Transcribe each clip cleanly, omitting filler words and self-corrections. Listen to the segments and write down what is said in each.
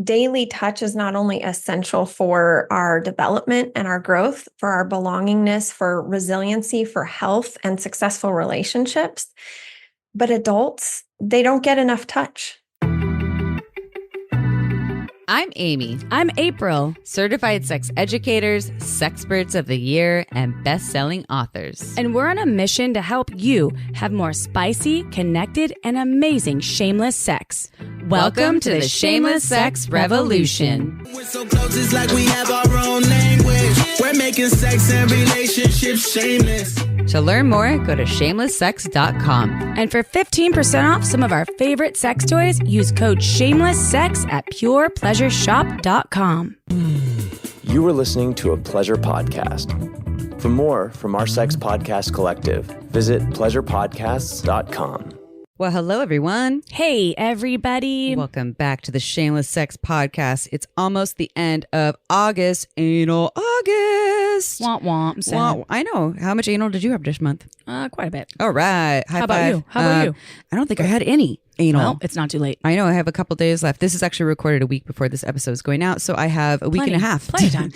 daily touch is not only essential for our development and our growth, for our belongingness, for resiliency, for health and successful relationships, but adults, they don't get enough touch. I'm Amy. I'm April. Certified sex educators, sexperts of the year, and best-selling authors. And we're on a mission to help you have more spicy, connected, and amazing shameless sex. Welcome to the Shameless Sex Revolution. We're so close, it's like we have our own language. We're making sex and relationships shameless. To learn more, go to shamelesssex.com. And for 15% off some of our favorite sex toys, use code SHAMELESSSEX at purepleasureshop.com. You were listening to a Pleasure Podcast. For more from our Sex Podcast Collective, visit pleasurepodcasts.com. Well, hello, everyone. Hey, everybody. Welcome back to the Shameless Sex Podcast. It's almost the end of August. Anal August. Womp womp. I'm sad. Well, I know. How much anal did you have this month? Quite a bit. All right. High How about five. you? How about you? I don't think I had any anal. Well, it's not too late. I know. I have a couple days left. This is actually recorded a week before this episode is going out, so I have a week and a half Plenty of time.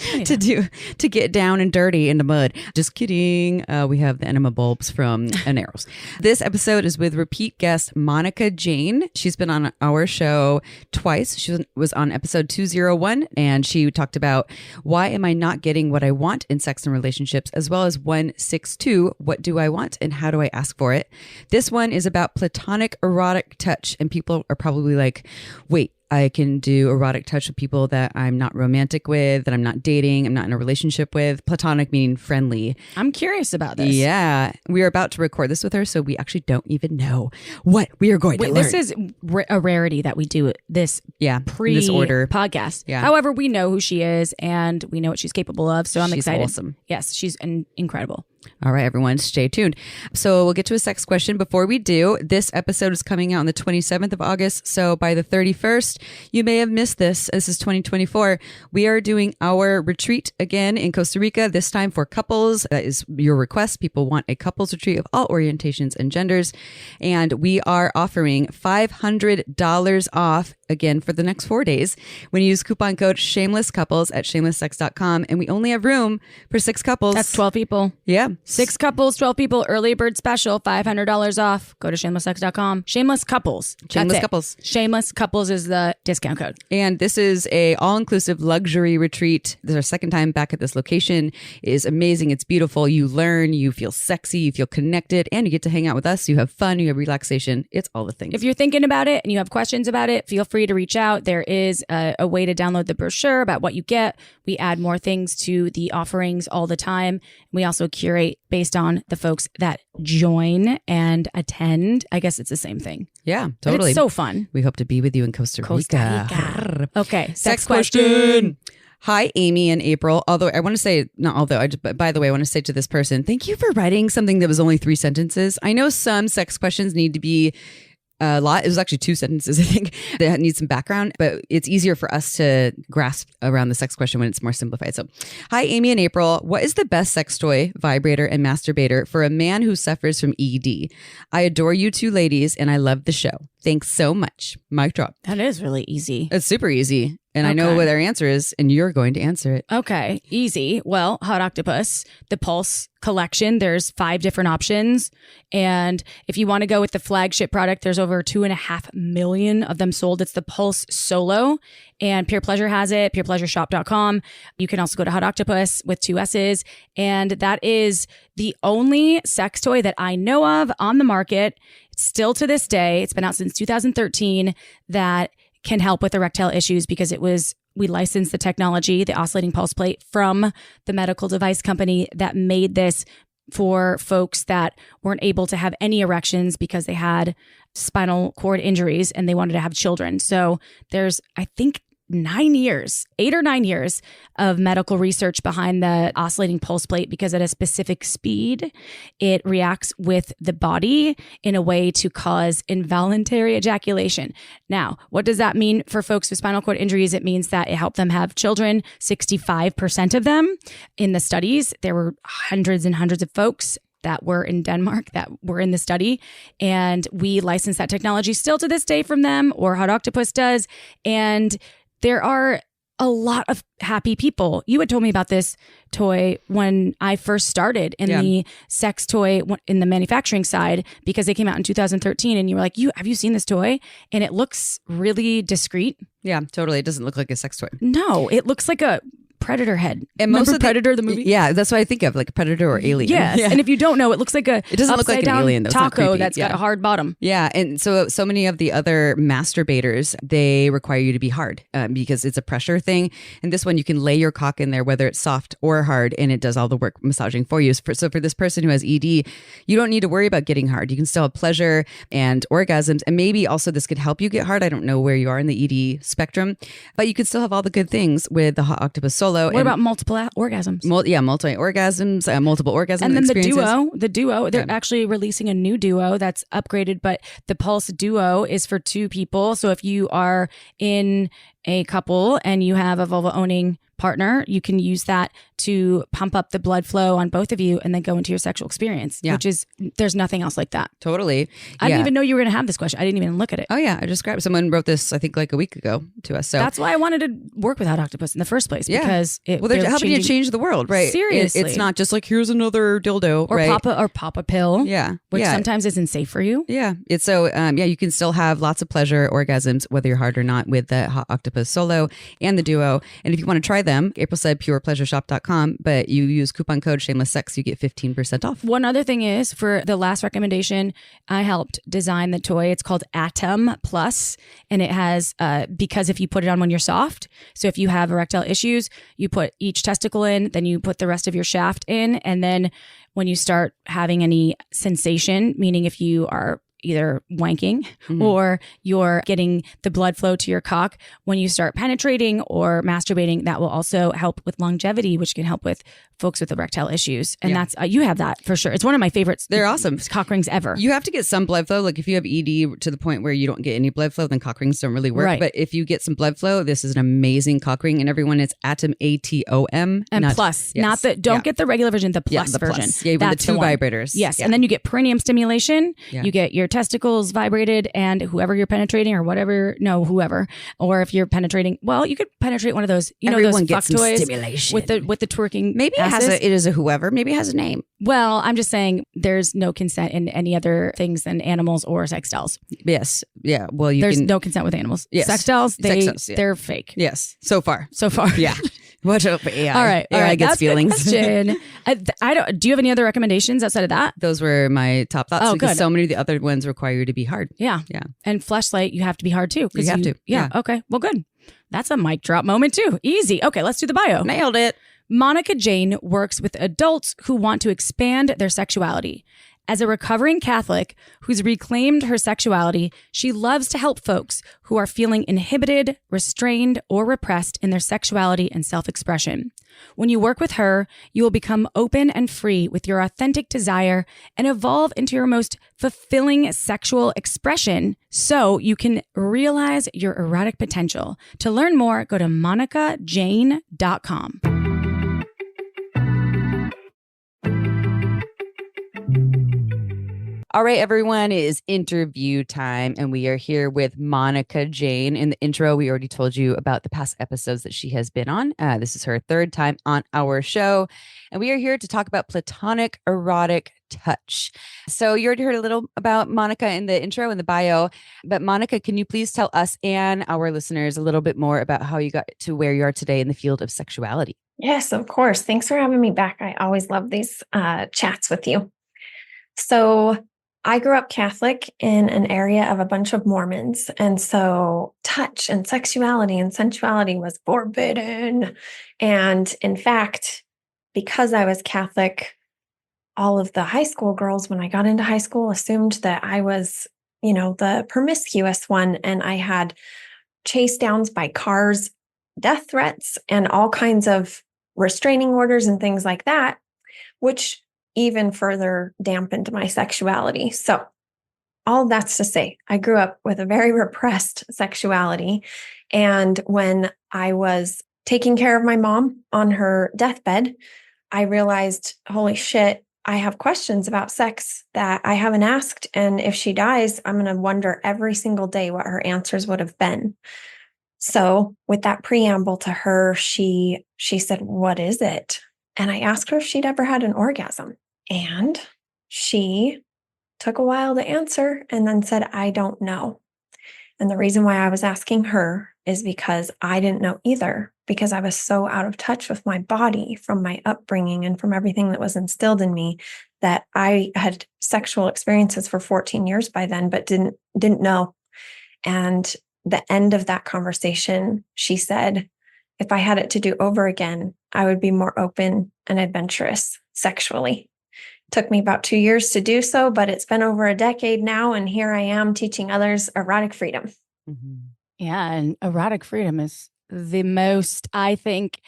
to get down and dirty in the mud. Just kidding. We have the enema bulbs from Aneros. This episode is with repeat guest Monica Jayne. She's been on our show twice. She was on episode 201, and she talked about why am I not getting what I want in sex and relationships, as well as 162, what do I want and how do I ask for it? This one is about platonic erotic touch, and people are probably like, wait, I can do erotic touch with people that I'm not romantic with, that I'm not dating, I'm not in a relationship with. Platonic meaning friendly. I'm curious about this. Yeah. We are about to record this with her, so we actually don't even know what we are going to learn. This is a rarity that we do this this order podcast. Yeah. However, we know who she is and we know what she's capable of, so I'm excited. She's awesome. Yes, she's incredible. All right, everyone, stay tuned. So we'll get to a sex question. Before we do, this episode is coming out on the 27th of August. So by the 31st, you may have missed this. This is 2024. We are doing our retreat again in Costa Rica, this time for couples. That is your request. People want a couples retreat of all orientations and genders. And we are offering $500 off again for the next 4 days when you use coupon code shamelesscouples at shamelesssex.com. And we only have room for 6 couples. That's 12 people. Yeah. 6 couples, 12 people, early bird special, $500 off. Go to shamelesssex.com. Shameless couples. Shameless couples. Shameless couples is the discount code. And this is a all-inclusive luxury retreat. This is our second time back at this location. It is amazing. It's beautiful. You learn, you feel sexy, you feel connected, and you get to hang out with us. You have fun, you have relaxation. It's all the things. If you're thinking about it and you have questions about it, feel free to reach out. There is a way to download the brochure about what you get. We add more things to the offerings all the time. We also curate based on the folks that join and attend. I guess it's the same thing. Yeah, But totally. it's so fun. We hope to be with you in Costa Rica. Okay, Sex question. Hi, Amy and April. By the way, I want to say to this person, thank you for writing something that was only 3 sentences. I know some sex questions need to be a lot. It was actually 2 sentences, I think, that need some background, but it's easier for us to grasp around the sex question when it's more simplified. So, hi, Amy and April. What is the best sex toy, vibrator, and masturbator for a man who suffers from ED? I adore you 2 ladies, and I love the show. Thanks so much. Mic drop. That is really easy. It's super easy. And I know what their answer is, and you're going to answer it. Okay, easy. Well, Hot Octopus, the Pulse collection, there's 5 different options. And if you want to go with the flagship product, there's over 2.5 million of them sold. It's the Pulse Solo, and Pure Pleasure has it, purepleasureshop.com. You can also go to Hot Octopus with 2 S's. And that is the only sex toy that I know of on the market, still to this day, it's been out since 2013, that can help with erectile issues because we licensed the technology, the oscillating pulse plate, from the medical device company that made this for folks that weren't able to have any erections because they had spinal cord injuries and they wanted to have children. So there's, I think, 8 or 9 years of medical research behind the oscillating pulse plate, because at a specific speed, it reacts with the body in a way to cause involuntary ejaculation. Now, what does that mean for folks with spinal cord injuries? It means that it helped them have children, 65% of them. In the studies, there were hundreds and hundreds of folks that were in Denmark that were in the study. And we license that technology still to this day from them, or Hot Octopus does. And there are a lot of happy people. You had told me about this toy when I first started in the sex toy in the manufacturing side, because they came out in 2013, and you were like, have you seen this toy? And it looks really discreet. Yeah, totally. It doesn't look like a sex toy. No, it looks like a Predator head. And Remember Predator, the movie? Yeah, that's what I think of, like Predator or Alien. Yes. Yeah. And if you don't know, it looks like it doesn't look like an alien, though. Taco that's got a hard bottom. Yeah. And so many of the other masturbators, they require you to be hard because it's a pressure thing. And this one, you can lay your cock in there, whether it's soft or hard, and it does all the work massaging for you. So for this person who has ED, you don't need to worry about getting hard. You can still have pleasure and orgasms. And maybe also this could help you get hard. I don't know where you are in the ED spectrum, but you can still have all the good things with the Hot Octopus Solo. What about multiple orgasms? Multi-orgasms, multiple orgasm and then experiences. the duo, they're actually releasing a new duo that's upgraded, but the Pulse Duo is for 2 people. So if you are in a couple and you have a vulva owning partner, you can use that to pump up the blood flow on both of you and then go into your sexual experience, which is, there's nothing else like that. Totally. I didn't even know you were going to have this question. I didn't even look at it. Oh yeah. I just grabbed, someone wrote this, I think like a week ago to us. So that's why I wanted to work with Hot Octopus in the first place, because they're helping you change the world, right? Seriously. It's not just like, here's another dildo, or right? pop a pill. Yeah. Which sometimes isn't safe for you. Yeah. It's so, you can still have lots of pleasure, orgasms, whether you're hard or not, with the Hot Octopus Solo and the Duo. And if you want to try them, April said purepleasureshop.com, but you use coupon code shameless sex, you get 15% off. One other thing is, for the last recommendation, I helped design the toy. It's called Atom Plus, and it has, because if you put it on when you're soft, so if you have erectile issues, you put each testicle in, then you put the rest of your shaft in, and then when you start having any sensation, meaning if you are either wanking or you're getting the blood flow to your cock, when you start penetrating or masturbating, that will also help with longevity, which can help with folks with erectile issues. And that's, you have that for sure. It's one of my favorites. They're awesome. Cock rings ever. You have to get some blood flow. Like if you have ED to the point where you don't get any blood flow, then cock rings don't really work. Right. But if you get some blood flow, this is an amazing cock ring. And everyone, it's Atom, ATOM. And plus, not the, don't get the regular version, the plus version. Plus. Yeah, with the 2 vibrators. Yes. Yeah. And then you get perineum stimulation. Yeah. You get your testicles vibrated, and whoever you're penetrating or whatever, whoever, or if you're penetrating, well, you could penetrate one of those, Everyone those fuck toys stimulation with the twerking. Maybe it is a whoever, maybe it has a name. Well, I'm just saying there's no consent in any other things than animals or sex dolls. Yes. Yeah. Well, there's no consent with animals. Yes. Sex dolls, they're fake. Yes. So far. Yeah. Watch out for AI. All right. AI gets feelings. Do you have any other recommendations outside of that? Those were my top thoughts, because good. so many of the other ones require you to be hard. Yeah. Yeah. And Fleshlight, you have to be hard too. You have to. Yeah. Okay. Well, good. That's a mic drop moment too. Easy. Okay. Let's do the bio. Nailed it. Monica Jayne works with adults who want to expand their sexuality. As a recovering Catholic who's reclaimed her sexuality, she loves to help folks who are feeling inhibited, restrained, or repressed in their sexuality and self-expression. When you work with her, you will become open and free with your authentic desire and evolve into your most fulfilling sexual expression so you can realize your erotic potential. To learn more, go to monicajayne.com. All right, everyone, it is interview time, and we are here with Monica Jayne. In the intro, we already told you about the past episodes that she has been on. This is her 3rd time on our show, and we are here to talk about platonic erotic touch. So you already heard a little about Monica in the intro and the bio, but Monica, can you please tell us and our listeners a little bit more about how you got to where you are today in the field of sexuality? Yes, of course. Thanks for having me back. I always love these chats with you. So I grew up Catholic in an area of a bunch of Mormons. And so touch and sexuality and sensuality was forbidden. And in fact, because I was Catholic, all of the high school girls, when I got into high school, assumed that I was, the promiscuous one. And I had chase downs by cars, death threats, and all kinds of restraining orders and things like that, which even further dampened my sexuality. So all that's to say, I grew up with a very repressed sexuality. And when I was taking care of my mom on her deathbed, I realized, holy shit, I have questions about sex that I haven't asked. And if she dies, I'm going to wonder every single day what her answers would have been. So with that preamble to her, she said, "What is it?" And I asked her if she'd ever had an orgasm. And she took a while to answer and then said, "I don't know." And the reason why I was asking her is because I didn't know either, because I was so out of touch with my body from my upbringing and from everything that was instilled in me, that I had sexual experiences for 14 years by then, but didn't know. And the end of that conversation, she said, if I had it to do over again, I would be more open and adventurous sexually. Took me about 2 years to do so, but it's been over a decade now. And here I am teaching others erotic freedom. Mm-hmm. Yeah. And erotic freedom is the most, I think,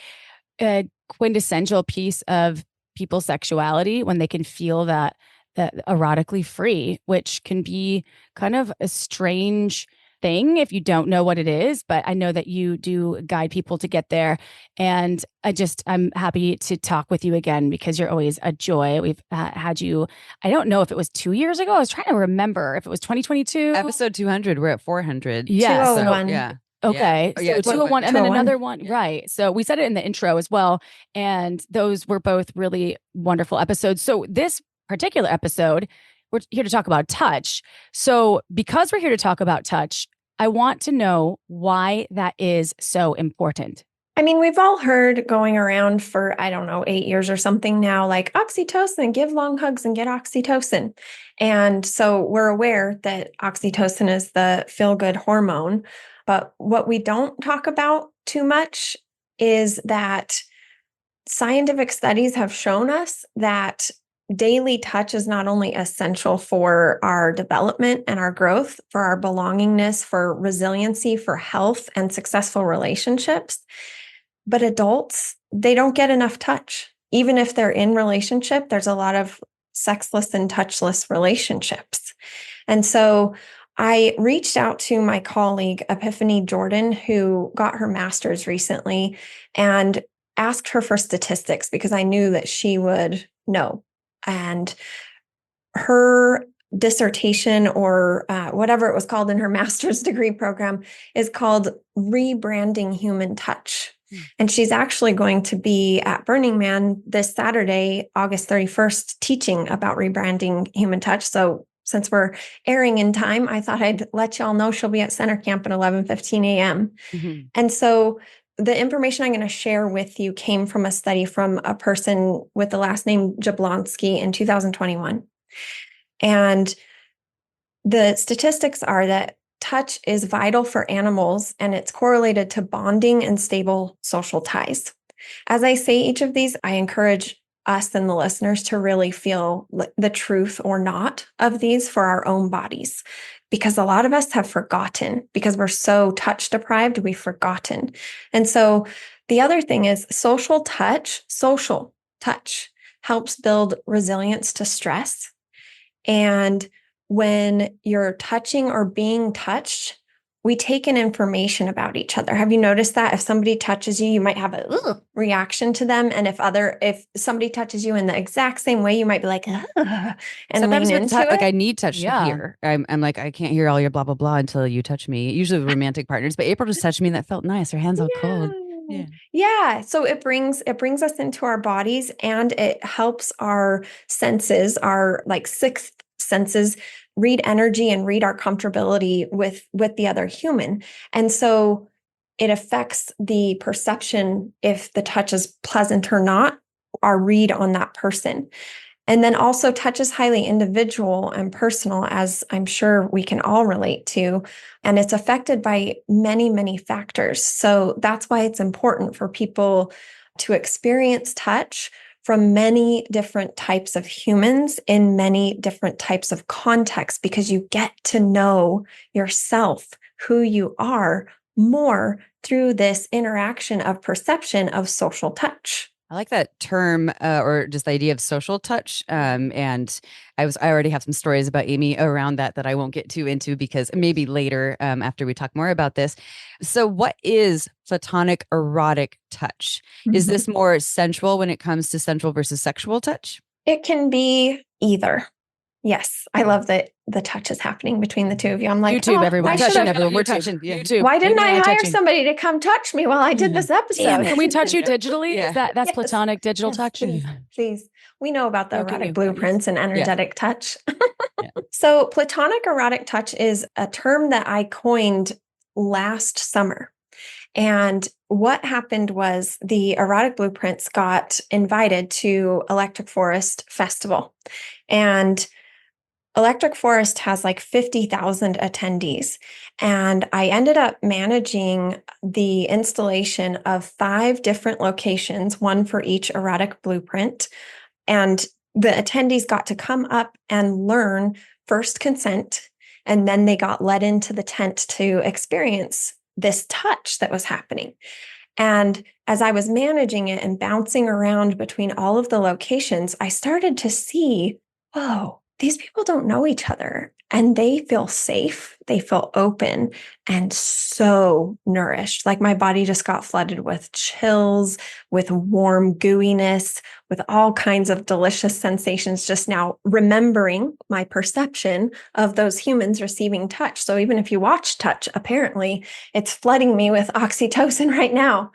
quintessential piece of people's sexuality, when they can feel that erotically free, which can be kind of a strange thing if you don't know what it is. But I know that you do guide people to get there. And I'm happy to talk with you again, because you're always a joy. We've had you, I don't know if it was 2 years ago. I was trying to remember if it was 2022. Episode 200. We're at 400. Yeah. 201. Yeah. Okay. Yeah. So 201 and then 201. another one. Right. So we said it in the intro as well. And those were both really wonderful episodes. So this particular episode, we're here to talk about touch. So because we're here to talk about touch, I want to know why that is so important. I mean, we've all heard going around for, 8 years or something now, like oxytocin, give long hugs and get oxytocin. And so we're aware that oxytocin is the feel-good hormone. But what we don't talk about too much is that scientific studies have shown us that daily touch is not only essential for our development and our growth, for our belongingness, for resiliency, for health and successful relationships, but adults, they don't get enough touch. Even if they're in relationship, there's a lot of sexless and touchless relationships. And so I reached out to my colleague, Epiphany Jordan, who got her master's recently, and asked her for statistics because I knew that she would know. And her dissertation, or whatever it was called in her master's degree program, is called Rebranding Human Touch. And she's actually going to be at Burning Man this Saturday, August 31st, teaching about rebranding human touch. So since we're airing in time, I thought I'd let y'all know she'll be at Center Camp at 11:15 a.m. Mm-hmm. And so the information I'm going to share with you came from a study from a person with the last name Jablonski in 2021. And the statistics are that touch is vital for animals, and it's correlated to bonding and stable social ties. As I say each of these, I encourage us and the listeners to really feel the truth or not of these for our own bodies, because a lot of us have forgotten, because we're so touch deprived, we've forgotten. And so the other thing is social touch helps build resilience to stress. And when you're touching or being touched, we take in information about each other. Have you noticed that if somebody touches you, you might have a reaction to them, and if somebody touches you in the exact same way, you might be like, and Sometimes lean into it. like I need touch Yeah. to hear. I'm like, I can't hear all your blah blah blah until you touch me. Usually with romantic partners, but April just touched me and that felt nice. Her hands all cold. Yeah. So it brings us into our bodies, and it helps our senses, our like sixth senses, read energy and read our comfortability with the other human. And so it affects the perception if the touch is pleasant or not, our read on that person. And then also touch is highly individual and personal, as I'm sure we can all relate to. And it's affected by many, many factors. So that's why it's important for people to experience touch from many different types of humans in many different types of contexts, because you get to know yourself, who you are, more through this interaction of perception of social touch. I like that term, or just the idea of social touch. And I already have some stories about Amy around that I won't get too into, because maybe later, after we talk more about this. So what is platonic erotic touch? Is this more sensual when it comes to sensual versus sexual touch? It can be either. Yes. I love that the touch is happening between the two of you. I'm like, YouTube, oh, everyone. I touching should've- everyone. We're YouTube. touching. Yeah. YouTube. Why didn't Amy I and hire touching. somebody to come touch me while I did this episode? Can we touch you digitally? Yeah. That's Yes. platonic digital Yes, touch. please, please. We know about the Look at erotic you. blueprints and energetic touch. Yeah. So platonic erotic touch is a term that I coined last summer. And what happened was the Erotic Blueprints got invited to Electric Forest Festival. And Electric Forest has like 50,000 attendees. And I ended up managing the installation of 5 different locations, one for each erotic blueprint. And the attendees got to come up and learn first consent, and then they got led into the tent to experience this touch that was happening. And as I was managing it and bouncing around between all of the locations, I started to see, whoa, these people don't know each other and they feel safe. They feel open and so nourished. Like my body just got flooded with chills, with warm gooiness, with all kinds of delicious sensations, just now remembering my perception of those humans receiving touch. So even if you watch touch, apparently it's flooding me with oxytocin right now.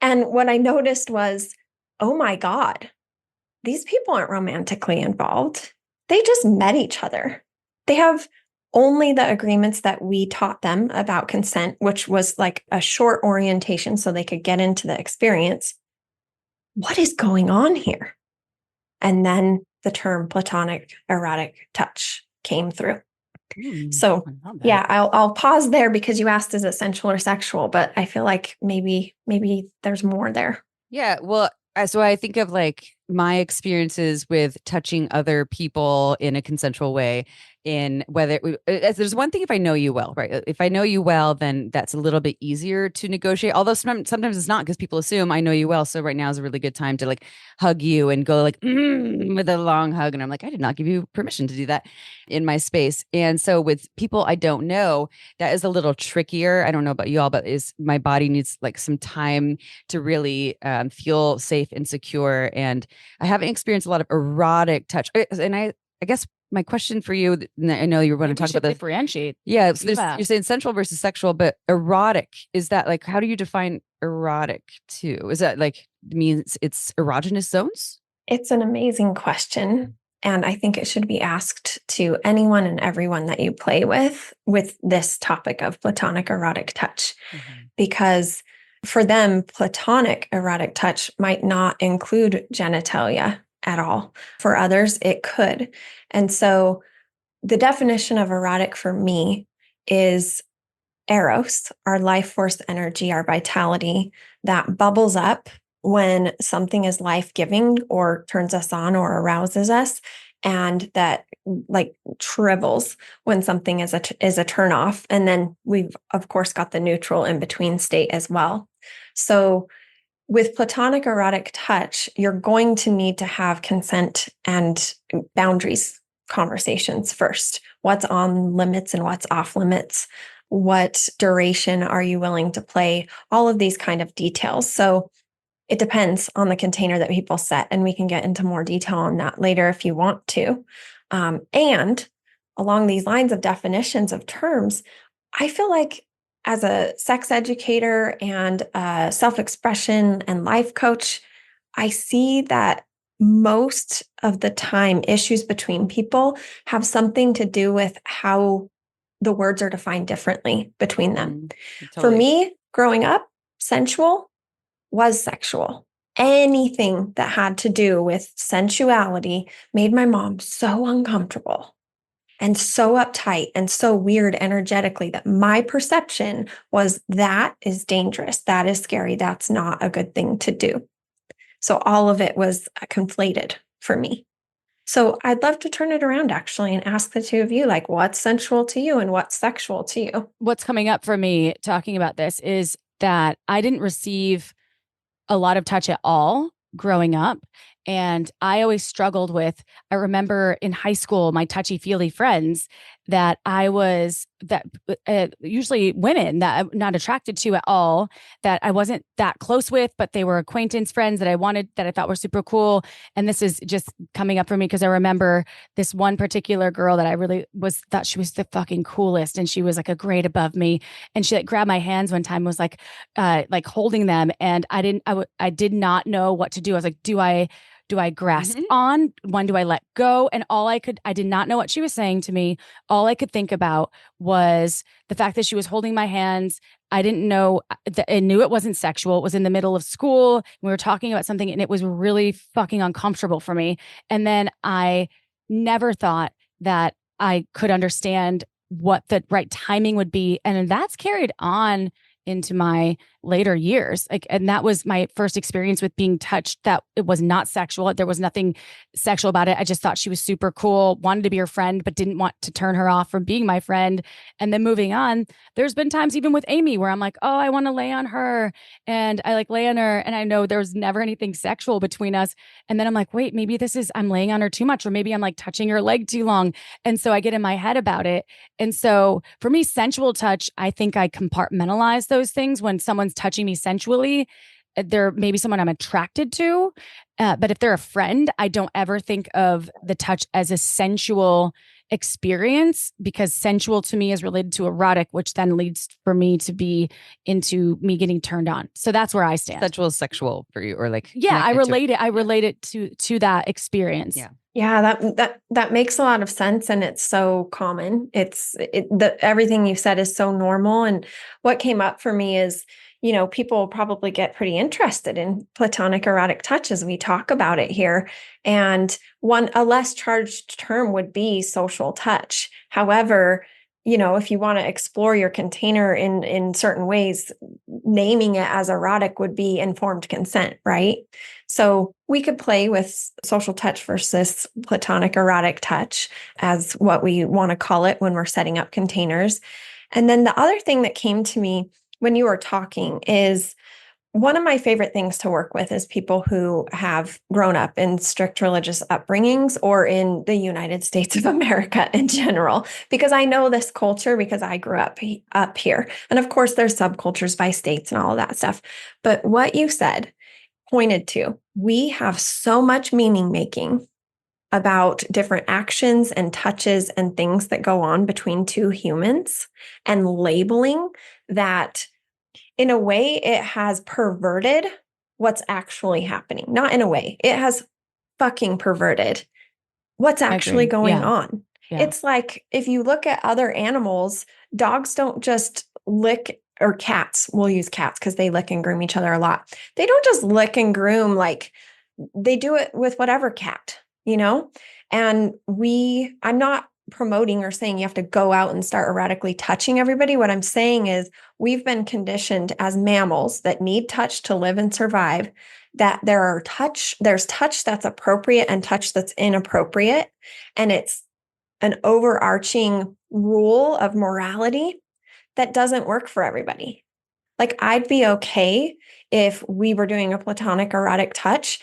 And what I noticed was, oh my God, these people aren't romantically involved. They just met each other. They have only the agreements that we taught them about consent, which was like a short orientation so they could get into the experience. What is going on here? And then the term platonic erotic touch came through. So yeah, I'll pause there because you asked, is it sensual or sexual? But I feel like maybe there's more there. Yeah. Well, so I think of like my experiences with touching other people in a consensual way, in whether there's one thing, if I know you well, right? If I know you well, then that's a little bit easier to negotiate. Although sometimes it's not, because people assume I know you well. So right now is a really good time to like hug you and go like with a long hug. And I'm like, I did not give you permission to do that in my space. And so with people I don't know, that is a little trickier. I don't know about you all, but my body needs like some time to really feel safe and secure. And I haven't experienced a lot of erotic touch. And I guess my question for you, I know you were going to talk about this. Differentiate. Yeah. So you're saying sensual versus sexual, but erotic, is that like, how do you define erotic too? Is that like, means it's erogenous zones? It's an amazing question. And I think it should be asked to anyone and everyone that you play with this topic of platonic erotic touch. Because for them, platonic erotic touch might not include genitalia at all. For others, it could. And so the definition of erotic for me is eros, our life force energy, our vitality that bubbles up when something is life-giving or turns us on or arouses us, and that like shrivels when something is a turn off. And then we've of course got the neutral in between state as well. So with platonic erotic touch, you're going to need to have consent and boundaries conversations first. What's on limits and what's off limits? What duration are you willing to play? All of these kind of details. So it depends on the container that people set, and we can get into more detail on that later if you want to. And along these lines of definitions of terms, I feel like as a sex educator and a self-expression and life coach, I see that most of the time issues between people have something to do with how the words are defined differently between them. Totally. For me, growing up, sensual was sexual. Anything that had to do with sensuality made my mom so uncomfortable and so uptight and so weird energetically that my perception was that is dangerous. That is scary. That's not a good thing to do. So all of it was conflated for me. So I'd love to turn it around actually and ask the two of you, like, what's sensual to you and what's sexual to you? What's coming up for me talking about this is that I didn't receive a lot of touch at all growing up. And I always struggled with, I remember in high school, my touchy-feely friends that usually women that I'm not attracted to at all, that I wasn't that close with, but they were acquaintance friends that I thought were super cool. And this is just coming up for me because I remember this one particular girl that I really thought she was the fucking coolest. And she was like a grade above me. And she like grabbed my hands one time, was like holding them. And I did not know what to do. I was like, do I grasp on? When do I let go? And I did not know what she was saying to me. All I could think about was the fact that she was holding my hands. I didn't know, I knew it wasn't sexual. It was in the middle of school. We were talking about something and it was really fucking uncomfortable for me. And then I never thought that I could understand what the right timing would be. And that's carried on into my later years. And that was my first experience with being touched, that it was not sexual. There was nothing sexual about it. I just thought she was super cool, wanted to be her friend, but didn't want to turn her off from being my friend. And then moving on, there's been times even with Amy where I'm like, oh, I want to lay on her. And I like lay on her. And I know there was never anything sexual between us. And then I'm like, wait, maybe I'm laying on her too much, or maybe I'm like touching her leg too long. And so I get in my head about it. And so for me, sensual touch, I think I compartmentalize those things. When someone's touching me sensually, they're maybe someone I'm attracted to. But if they're a friend, I don't ever think of the touch as a sensual experience, because sensual to me is related to erotic, which then leads for me to be into me getting turned on. So that's where I stand. Sensual is sexual for you, or like, yeah, I relate it to that experience. Yeah. Yeah, that makes a lot of sense, and it's so common. Everything you said is so normal. And what came up for me is, people probably get pretty interested in platonic erotic touch as we talk about it here. And a less charged term would be social touch. However, if you want to explore your container in certain ways, naming it as erotic would be informed consent, right? So we could play with social touch versus platonic erotic touch as what we want to call it when we're setting up containers. And then the other thing that came to me when you were talking is, one of my favorite things to work with is people who have grown up in strict religious upbringings or in the United States of America in general, because I know this culture because I grew up here. And of course, there's subcultures by states and all of that stuff. But what you said pointed to, we have so much meaning making about different actions and touches and things that go on between two humans, and labeling that. In a way, it has perverted what's actually happening. Not in a way, it has fucking perverted what's actually going on. Yeah. It's like, if you look at other animals, dogs don't just lick, or cats, we'll use cats because they lick and groom each other a lot. They don't just lick and groom, like they do it with whatever cat, And I'm not promoting or saying you have to go out and start erotically touching everybody. What I'm saying is, we've been conditioned as mammals that need touch to live and survive, that there's touch that's appropriate and touch that's inappropriate. And it's an overarching rule of morality that doesn't work for everybody. Like, I'd be okay if we were doing a platonic erotic touch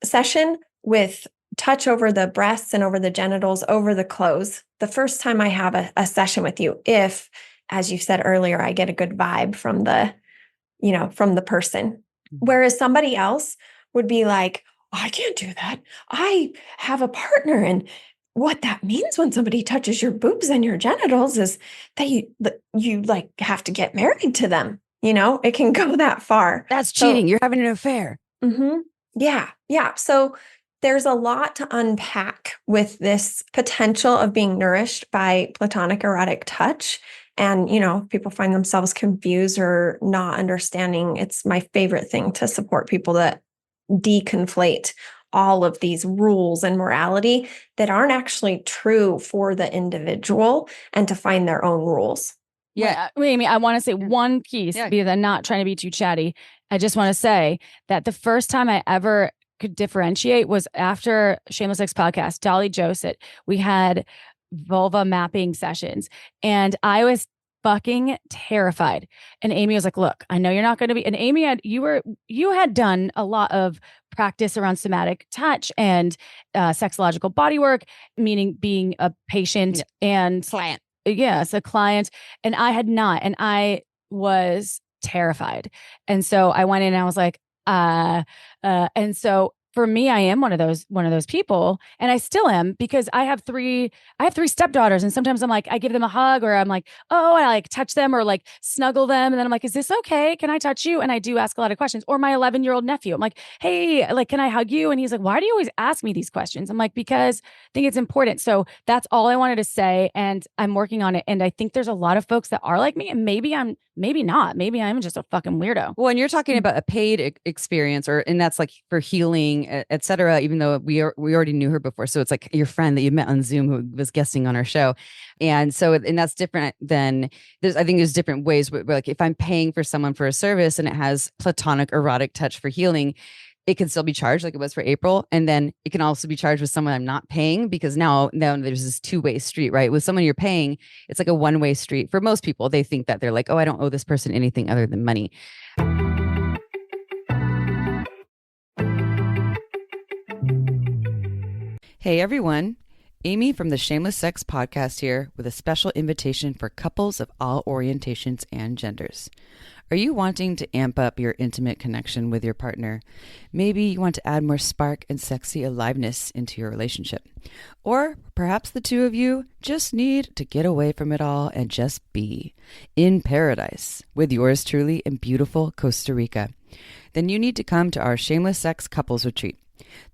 session with touch over the breasts and over the genitals, over the clothes, the first time I have a session with you, if, as you said earlier, I get a good vibe from the person. Whereas somebody else would be like, oh, I can't do that. I have a partner. And what that means when somebody touches your boobs and your genitals is that you like have to get married to them. It can go that far. That's cheating. You're having an affair. Mm-hmm. Yeah. Yeah. So there's a lot to unpack with this potential of being nourished by platonic erotic touch. And, people find themselves confused or not understanding. It's my favorite thing to support people that deconflate all of these rules and morality that aren't actually true for the individual, and to find their own rules. Yeah. Amy, I want to say one piece, because I'm not trying to be too chatty. I just want to say that the first time I ever could differentiate was after Shameless Sex Podcast, Dolly Joseph. We had vulva mapping sessions, and I was fucking terrified. And Amy was like, look, I know you're not going to be, and Amy you had done a lot of practice around somatic touch and sexological bodywork, meaning being a patient and Client. Yes, a client. And I had not, and I was terrified. And so I went in and I was like, and so for me, I am one of those people, and I still am, because I have three stepdaughters, and sometimes I'm like, I give them a hug, or I'm like, oh, and I like touch them or like snuggle them, and then I'm like, is this okay? Can I touch you? And I do ask a lot of questions. Or my 11-year-old nephew, I'm like, hey, like, can I hug you? And he's like, why do you always ask me these questions? I'm like, because I think it's important. So that's all I wanted to say, and I'm working on it. And I think there's a lot of folks that are like me, and maybe not. Maybe I'm just a fucking weirdo. Well, and you're talking about a paid experience, and that's like for healing, et cetera, even though we already knew her before. So it's like your friend that you met on Zoom who was guesting on our show. And so, and that's different than I think there's different ways where, like, if I'm paying for someone for a service and it has platonic erotic touch for healing, it can still be charged like it was for April. And then it can also be charged with someone I'm not paying, because now there's this two-way street, right? With someone you're paying, it's like a one-way street. For most people, they think that they're like, oh, I don't owe this person anything other than money. Hey, everyone. Amy from the Shameless Sex Podcast here with a special invitation for couples of all orientations and genders. Are you wanting to amp up your intimate connection with your partner? Maybe you want to add more spark and sexy aliveness into your relationship. Or perhaps the two of you just need to get away from it all and just be in paradise with yours truly in beautiful Costa Rica. Then you need to come to our Shameless Sex Couples Retreat.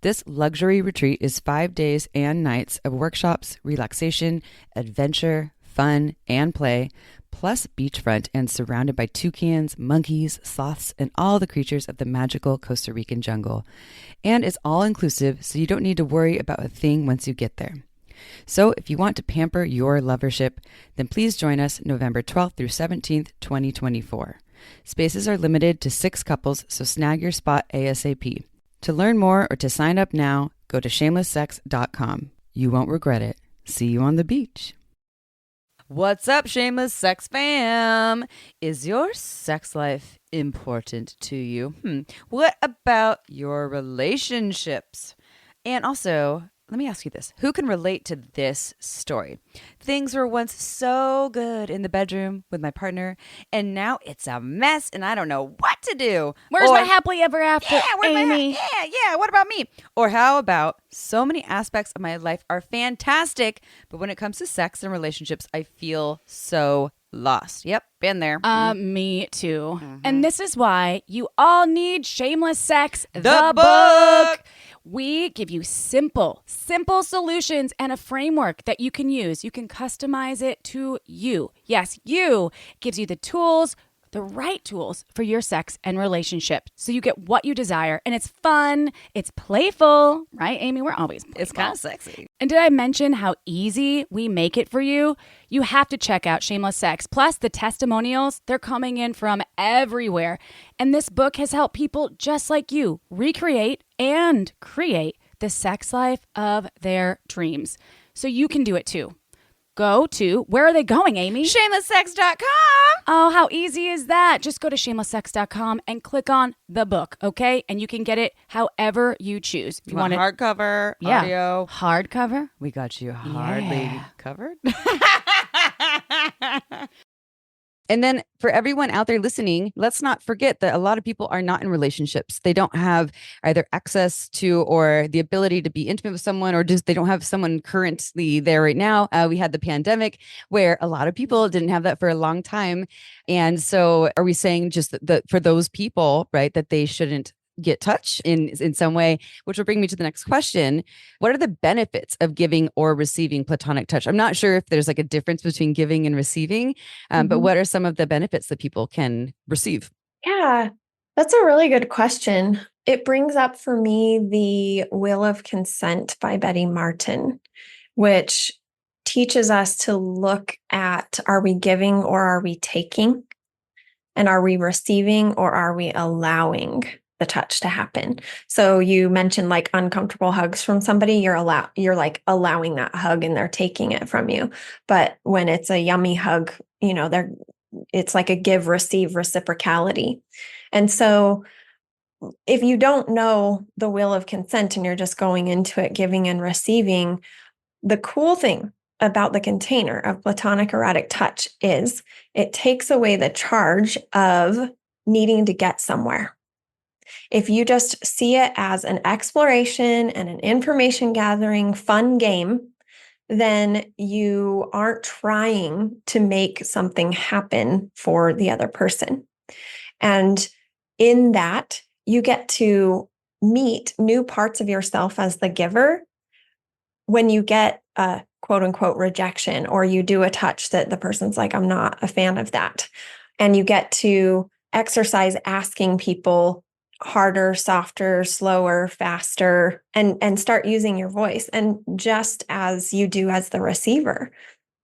This luxury retreat is 5 days and nights of workshops, relaxation, adventure, fun, and play, plus beachfront and surrounded by toucans, monkeys, sloths, and all the creatures of the magical Costa Rican jungle. And it's all inclusive, so you don't need to worry about a thing once you get there. So if you want to pamper your lovership, then please join us November 12th through 17th, 2024. Spaces are limited to 6 couples, so snag your spot ASAP. To learn more or to sign up now, go to shamelesssex.com. You won't regret it. See you on the beach. What's up, Shameless Sex fam? Is your sex life important to you? What about your relationships? And also, let me ask you this. Who can relate to this story? Things were once so good in the bedroom with my partner, and now it's a mess, and I don't know what to do. Where's my happily ever after, Amy? Yeah, what about me? Or how about so many aspects of my life are fantastic, but when it comes to sex and relationships, I feel so lost. Yep, been there. Me too. And this is why you all need Shameless Sex, the book. We give you simple solutions and a framework that you can use. You can customize it to you. Yes, you. Gives you the tools, the right tools for your sex and relationship. So you get what you desire, and it's fun, it's playful, right, Amy? We're always playful. It's kind of sexy. And did I mention how easy we make it for you? You have to check out Shameless Sex. Plus, the testimonials, they're coming in from everywhere. And this book has helped people just like you recreate and create the sex life of their dreams. So you can do it too. Go to, where are they going, Amy? Shamelesssex.com. Oh, how easy is that? Just go to shamelesssex.com and click on the book, okay? And you can get it however you choose. If you want hardcover, audio. Hardcover? We got you hardly covered. And then for everyone out there listening, let's not forget that a lot of people are not in relationships. They don't have either access to or the ability to be intimate with someone, or just they don't have someone currently there right now. We had the pandemic where a lot of people didn't have that for a long time. And so are we saying just that for those people, right, that they shouldn't get touch in some way, which will bring me to the next question. What are the benefits of giving or receiving platonic touch? I'm not sure if there's like a difference between giving and receiving, but what are some of the benefits that people can receive? Yeah, that's a really good question. It brings up for me the Will of Consent by Betty Martin, which teaches us to look at, are we giving or are we taking? And are we receiving or are we allowing the touch to happen. So you mentioned like uncomfortable hugs from somebody, you're like allowing that hug and they're taking it from you. But when it's a yummy hug, it's like a give, receive reciprocality. And so if you don't know the will of consent and you're just going into it giving and receiving, the cool thing about the container of platonic erotic touch is it takes away the charge of needing to get somewhere. If you just see it as an exploration and an information gathering fun game, then you aren't trying to make something happen for the other person. And in that, you get to meet new parts of yourself as the giver when you get a quote unquote rejection, or you do a touch that the person's like, I'm not a fan of that. And you get to exercise asking people harder, softer, slower, faster, and start using your voice. And just as you do as the receiver,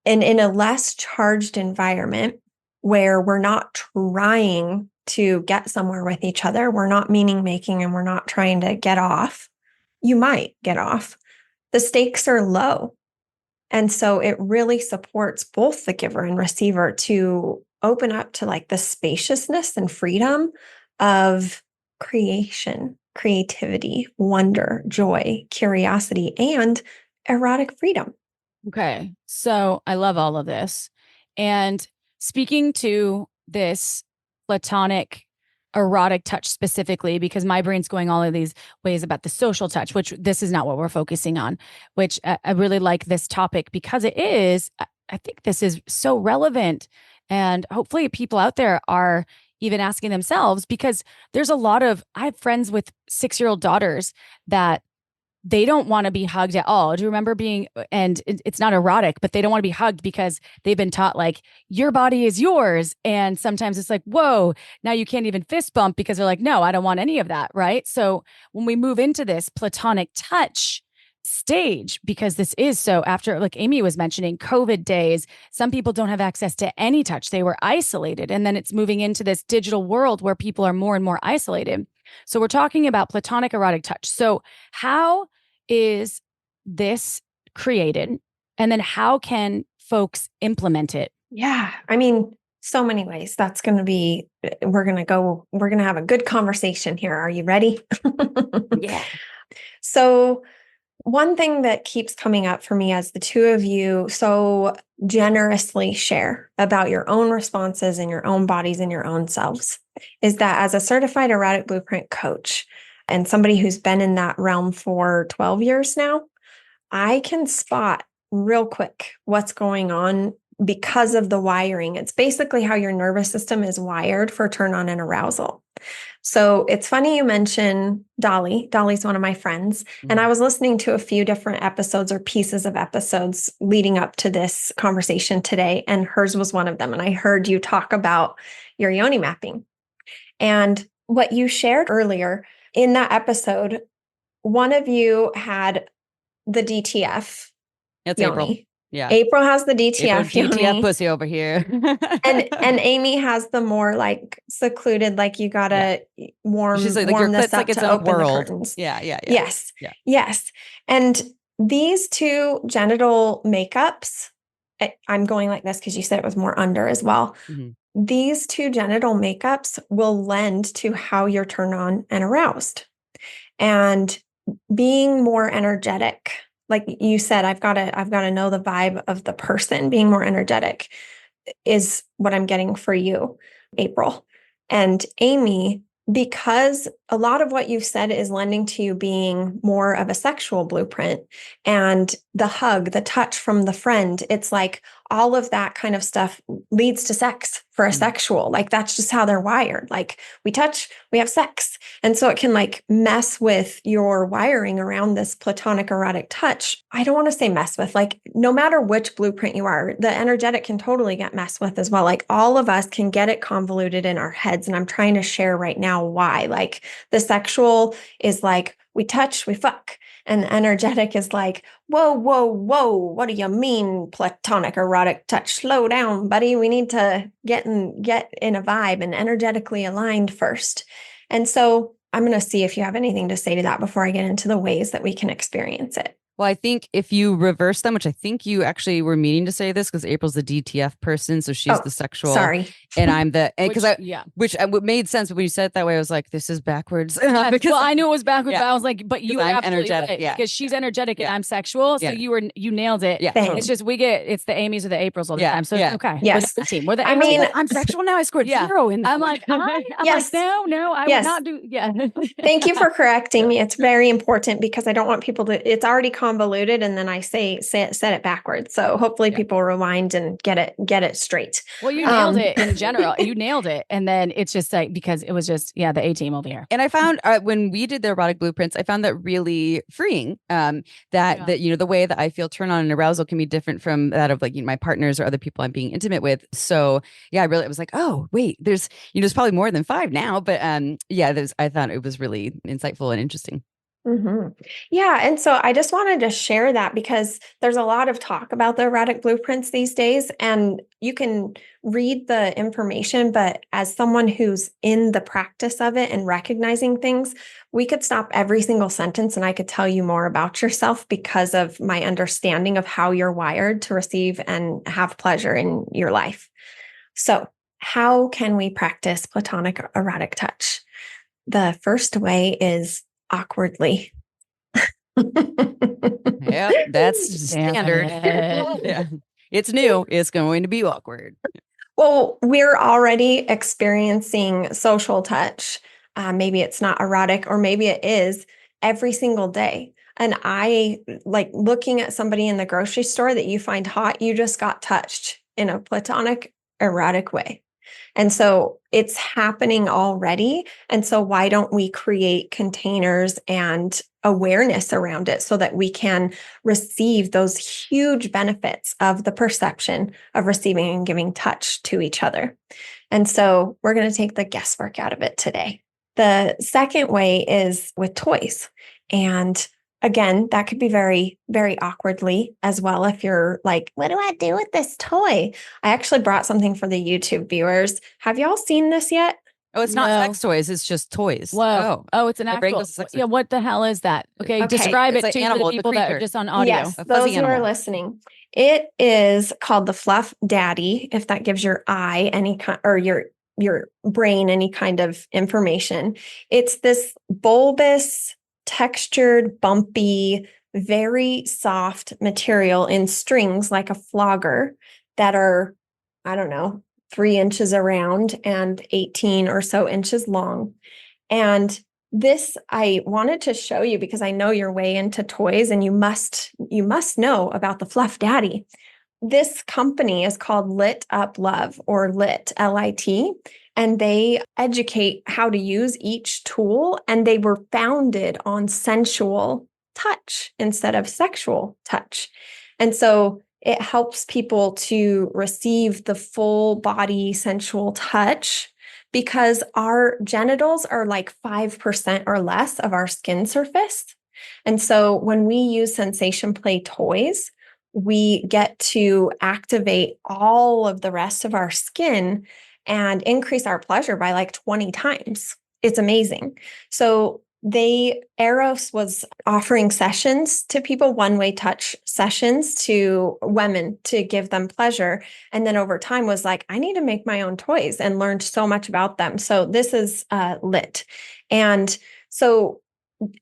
and in a less charged environment where we're not trying to get somewhere with each other, we're not meaning making, and we're not trying to get off. You might get off. The stakes are low. And so it really supports both the giver and receiver to open up to like the spaciousness and freedom of creation, creativity, wonder, joy, curiosity, and erotic freedom. Okay. So I love all of this. And speaking to this platonic erotic touch specifically, because my brain's going all of these ways about the social touch, which this is not what we're focusing on, which I really like this topic because it is, I think this is so relevant. And hopefully people out there are even asking themselves, because there's a lot of, I have friends with 6-year-old daughters that they don't want to be hugged at all. Do you remember and it's not erotic, but they don't want to be hugged because they've been taught like, your body is yours. And sometimes it's like, whoa, now you can't even fist bump because they're like, no, I don't want any of that. Right. So when we move into this platonic touch stage, because this is so after, like Amy was mentioning, COVID days, some people don't have access to any touch. They were isolated. And then it's moving into this digital world where people are more and more isolated. So we're talking about platonic erotic touch. So how is this created? And then how can folks implement it? Yeah. I mean, so many ways. We're going to have a good conversation here. Are you ready? Yeah. So one thing that keeps coming up for me as the two of you so generously share about your own responses and your own bodies and your own selves is that as a certified erotic blueprint coach and somebody who's been in that realm for 12 years now, I can spot real quick what's going on because of the wiring. It's basically how your nervous system is wired for turn on and arousal. So it's funny you mention Dolly. Dolly's one of my friends. And I was listening to a few different episodes or pieces of episodes leading up to this conversation today. And hers was one of them. And I heard you talk about your yoni mapping. And what you shared earlier in that episode, one of you had the DTF It's yoni. April. Yeah. April has the DTF April, yoni. DTF pussy over here. and Amy has the more like secluded, like you gotta warm She's like, warm your this clit's up like its to own open world. the curtains. Yeah. Yes. Yeah. Yes. And these two genital makeups, I'm going like this because you said it was more under as well. Mm-hmm. These two genital makeups will lend to how you're turned on and aroused. And being more energetic, like you said, I've got to know the vibe of the person. Being more energetic is what I'm getting for you, April. And Amy, because a lot of what you've said is lending to you being more of a sexual blueprint, and the hug, the touch from the friend, it's like all of that kind of stuff leads to sex for a sexual. Like that's just how they're wired. Like we touch, we have sex. And so it can like mess with your wiring around this platonic erotic touch. I don't want to say mess with, like no matter which blueprint you are, the energetic can totally get messed with as well. Like all of us can get it convoluted in our heads. And I'm trying to share right now why. Like the sexual is like we touch, we fuck. And the energetic is like, whoa, whoa, whoa. What do you mean platonic erotic touch? Slow down, buddy. We need to get in a vibe and energetically aligned first. And so I'm going to see if you have anything to say to that before I get into the ways that we can experience it. Well, I think if you reverse them, which I think you actually were meaning to say this because April's the DTF person, so she's the sexual, sorry, and I'm the because which made sense. But when you said it that way, I was like, this is backwards. Because I knew it was backwards, but I was like, but you I'm absolutely energetic, right, because she's energetic and I'm sexual, so you nailed it. Yeah, totally. It's just it's the Amy's or the Aprils all the time, so it's okay. Yes, we're the team. We're the. I mean, I'm sexual now. I scored 0 in. I'm like, no, I would not do. Yeah. Thank you for correcting me. It's very important because I don't want people to. It's already convoluted, and then I said it backwards. So hopefully people rewind and get it straight. Well, you nailed it in general. You nailed it, and then it's just like because it was just the A team over here. And I found when we did the erotic blueprints, I found that really freeing. That the way that I feel turn on and arousal can be different from that of like my partners or other people I'm being intimate with. So I was like, oh wait, there's probably more than 5 now, but I thought it was really insightful and interesting. Mm-hmm. Yeah. And so I just wanted to share that because there's a lot of talk about the erotic blueprints these days, and you can read the information, but as someone who's in the practice of it and recognizing things, we could stop every single sentence and I could tell you more about yourself because of my understanding of how you're wired to receive and have pleasure in your life. So how can we practice platonic erotic touch? The first way is awkwardly. Yeah, that's standard. Yeah. It's new. It's going to be awkward. Well, we're already experiencing social touch. Maybe it's not erotic, or maybe it is every single day. And I like looking at somebody in the grocery store that you find hot, you just got touched in a platonic erotic way. And so it's happening already. And so why don't we create containers and awareness around it so that we can receive those huge benefits of the perception of receiving and giving touch to each other? And so we're going to take the guesswork out of it today. The second way is with toys. And again, that could be very, very awkwardly as well. If you're like, what do I do with this toy? I actually brought something for the YouTube viewers. Have y'all seen this yet? Oh, it's not sex toys. It's just toys. Whoa. Oh, it's an actual. Yeah. What the hell is that? Okay. Describe it to the people that are just on audio. Yes, those who are listening. It is called the Fluff Daddy, if that gives your eye any kind, or your brain any kind of information. It's this bulbous, textured, bumpy, very soft material in strings like a flogger that are, 3 inches around and 18 or so inches long. And this I wanted to show you because I know you're way into toys and you must know about the Fluff Daddy. This company is called Lit Up Love, or Lit, L-I-T, and they educate how to use each tool. And they were founded on sensual touch instead of sexual touch. And so it helps people to receive the full body sensual touch because our genitals are like 5% or less of our skin surface. And so when we use sensation play toys, we get to activate all of the rest of our skin and increase our pleasure by like 20 times. It's amazing. So Eros was offering sessions to people, one-way touch sessions to women to give them pleasure. And then over time was like, I need to make my own toys, and learned so much about them. So this is Lit. And so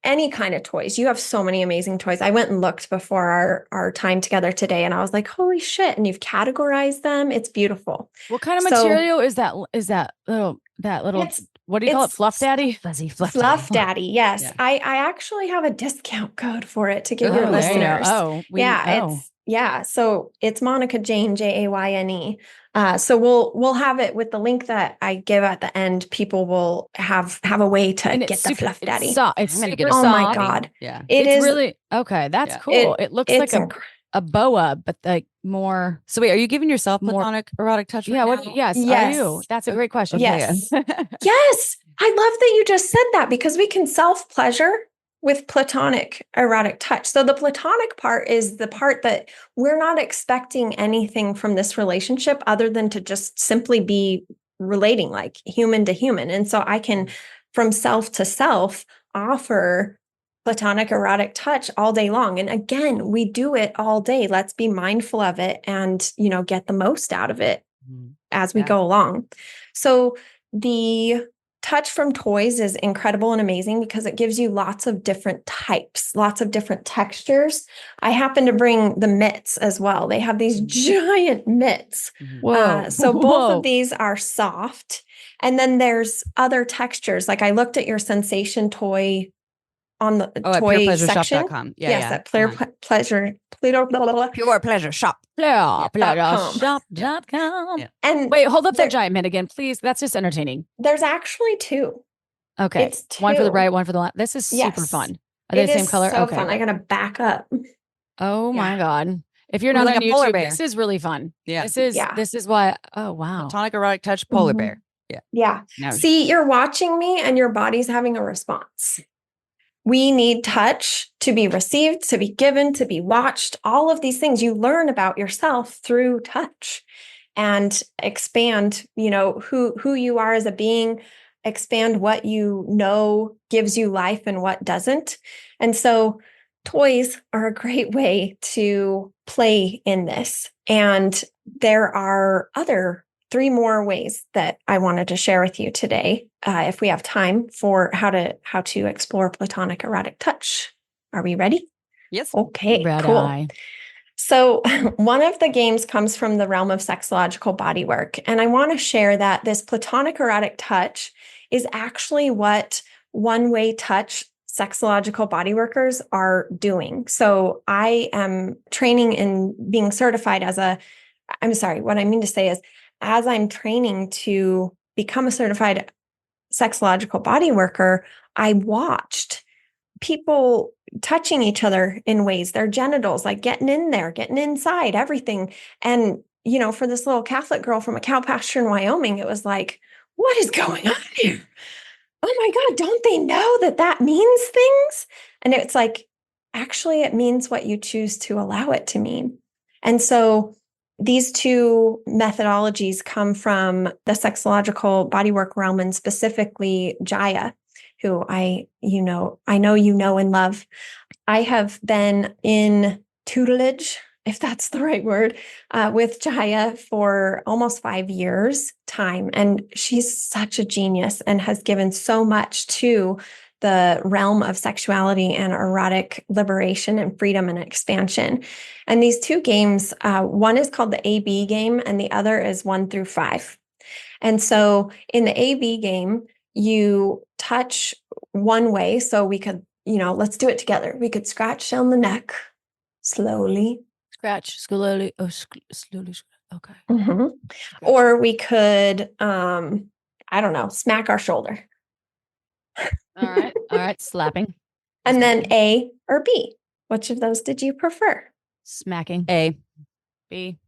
any kind of toys, you have so many amazing toys. I went and looked before our time together today, and I was like, holy shit. And you've categorized them. It's beautiful. What kind of material is that? Is that little, what do you call it? Fluff Daddy? Fuzzy Fluff Daddy. Yes. Yeah. I actually have a discount code for it to give your listeners. So it's Monica Jayne, Jayne. So we'll have it with the link that I give at the end. People will have a way to get the Fluff Daddy. It's super soft. Oh my God. Yeah. It's really okay. That's cool. It looks like a boa, but like more. So wait, are you giving yourself platonic erotic touch? Yeah. Yes. Are you? That's a great question. Yes. Yes. I love that you just said that because we can self-pleasure with platonic erotic touch. So the platonic part is the part that we're not expecting anything from this relationship other than to just simply be relating like human to human. And so I can from self to self offer platonic erotic touch all day long. And again, we do it all day. Let's be mindful of it and, get the most out of it as we go along. So the touch from toys is incredible and amazing because it gives you lots of different types, lots of different textures. I happen to bring the mitts as well. They have these giant mitts. Whoa. So both of these are soft. And then there's other textures. Like I looked at your sensation toy on the toy section. PurePleasureShop.com. At Pleasure. Pure Pleasure Shop. PurePleasureShop.com. Yeah. And wait, hold up that giant mint again, please. That's just entertaining. There's actually two. Okay. It's two. One for the right, one for the left. This is super fun. Are they the same color? So fun. I gotta back up. Oh my God. If you're not like on a polar YouTube, bear. this is really fun. Yeah. This is why. Oh wow. Platonic erotic touch polar bear. Yeah. Now- See, you're watching me and your body's having a response. We need touch to be received, to be given, to be watched. All of these things you learn about yourself through touch and expand, who you are as a being, expand what you know gives you life and what doesn't. And so toys are a great way to play in this. And there are three more ways that I wanted to share with you today, if we have time, for how to explore platonic erotic touch. Are we ready? Yes. Okay, Red cool. eye. So one of the games comes from the realm of sexological bodywork. And I want to share that this platonic erotic touch is actually what one-way touch sexological bodyworkers are doing. So I am training and being certified what I mean to say is, as I'm training to become a certified sexological bodyworker, I watched people touching each other in ways, their genitals, like getting in there, getting inside, everything. And, for this little Catholic girl from a cow pasture in Wyoming, it was like, what is going on here? Oh my God, don't they know that means things? And it's like, actually, it means what you choose to allow it to mean. And so these two methodologies come from the sexological bodywork realm, and specifically Jaiya, who I know and love. I have been in tutelage, if that's the right word, with Jaiya for almost 5 years time. And she's such a genius and has given so much to the realm of sexuality and erotic liberation and freedom and expansion. And these two games, one is called the AB game and the other is 1 through 5. And so in the AB game, you touch one way. So we could, let's do it together. We could scratch down the neck slowly. Scratch slowly. Oh, slowly. Okay. Mm-hmm. Or we could, smack our shoulder. All right. Slapping. And then A or B. Which of those did you prefer? Smacking. A. B.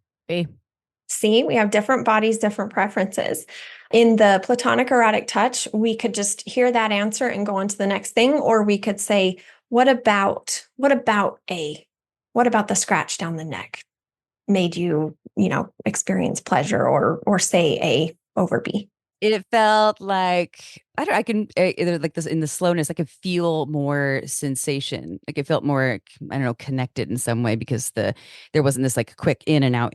See, we have different bodies, different preferences. In the platonic erotic touch, we could just hear that answer and go on to the next thing. Or we could say, what about A? What about the scratch down the neck made you, experience pleasure or say A over B? It felt like, I can either like this in the slowness, I could feel more sensation. Like it felt more, connected in some way because there wasn't this like quick in and out,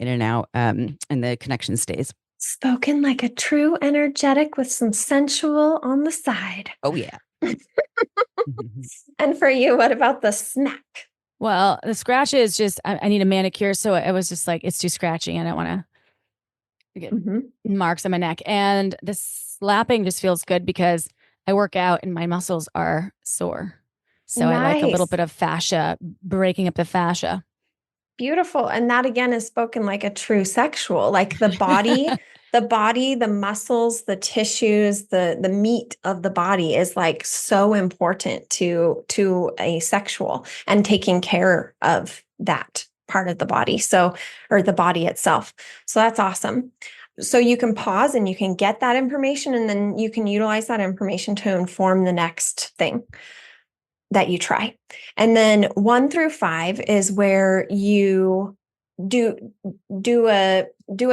and the connection stays. Spoken like a true energetic with some sensual on the side. Oh yeah. And for you, what about the smack? Well, the scratch is just, I need a manicure. So it was just like, it's too scratchy. I don't want to get marks on my neck. And the slapping just feels good because I work out and my muscles are sore. So I like a little bit of fascia, breaking up the fascia. Beautiful. And that again is spoken like a true sexual, like the body, the muscles, the tissues, the meat of the body is like so important to a sexual and taking care of that part of the body. So, or the body itself. So that's awesome. So you can pause and you can get that information and then you can utilize that information to inform the next thing that you try. And then 1 through 5 is where you do a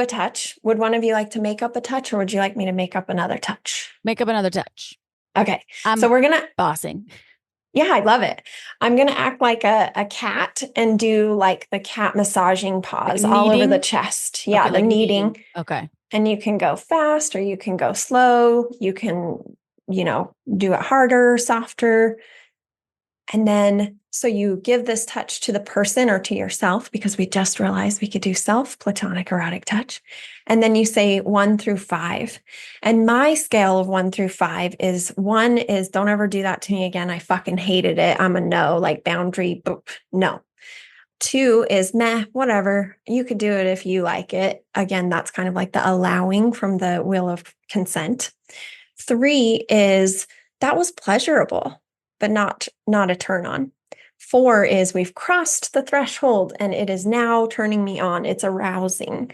touch. Would one of you like to make up a touch or would you like me to make up another touch? Make up another touch. Okay. I'm So we're going to, bossing. yeah, I love it. I'm going to act like a cat and do like the cat massaging paws all over the kneading? chest. Yeah, Okay, the like kneading. Okay. And you can go fast or you can go slow. You can, do it harder, softer. And then, so you give this touch to the person or to yourself, because we just realized we could do self platonic erotic touch. And then you say 1 through 5. And my scale of 1 through 5 is 1 is don't ever do that to me again. I fucking hated it. I'm a no, like boundary. Boop, no. 2 is meh, whatever. You could do it if you like it. Again, that's kind of like the allowing from the wheel of consent. 3 is that was pleasurable, but not a turn on. 4 is we've crossed the threshold and it is now turning me on. It's arousing.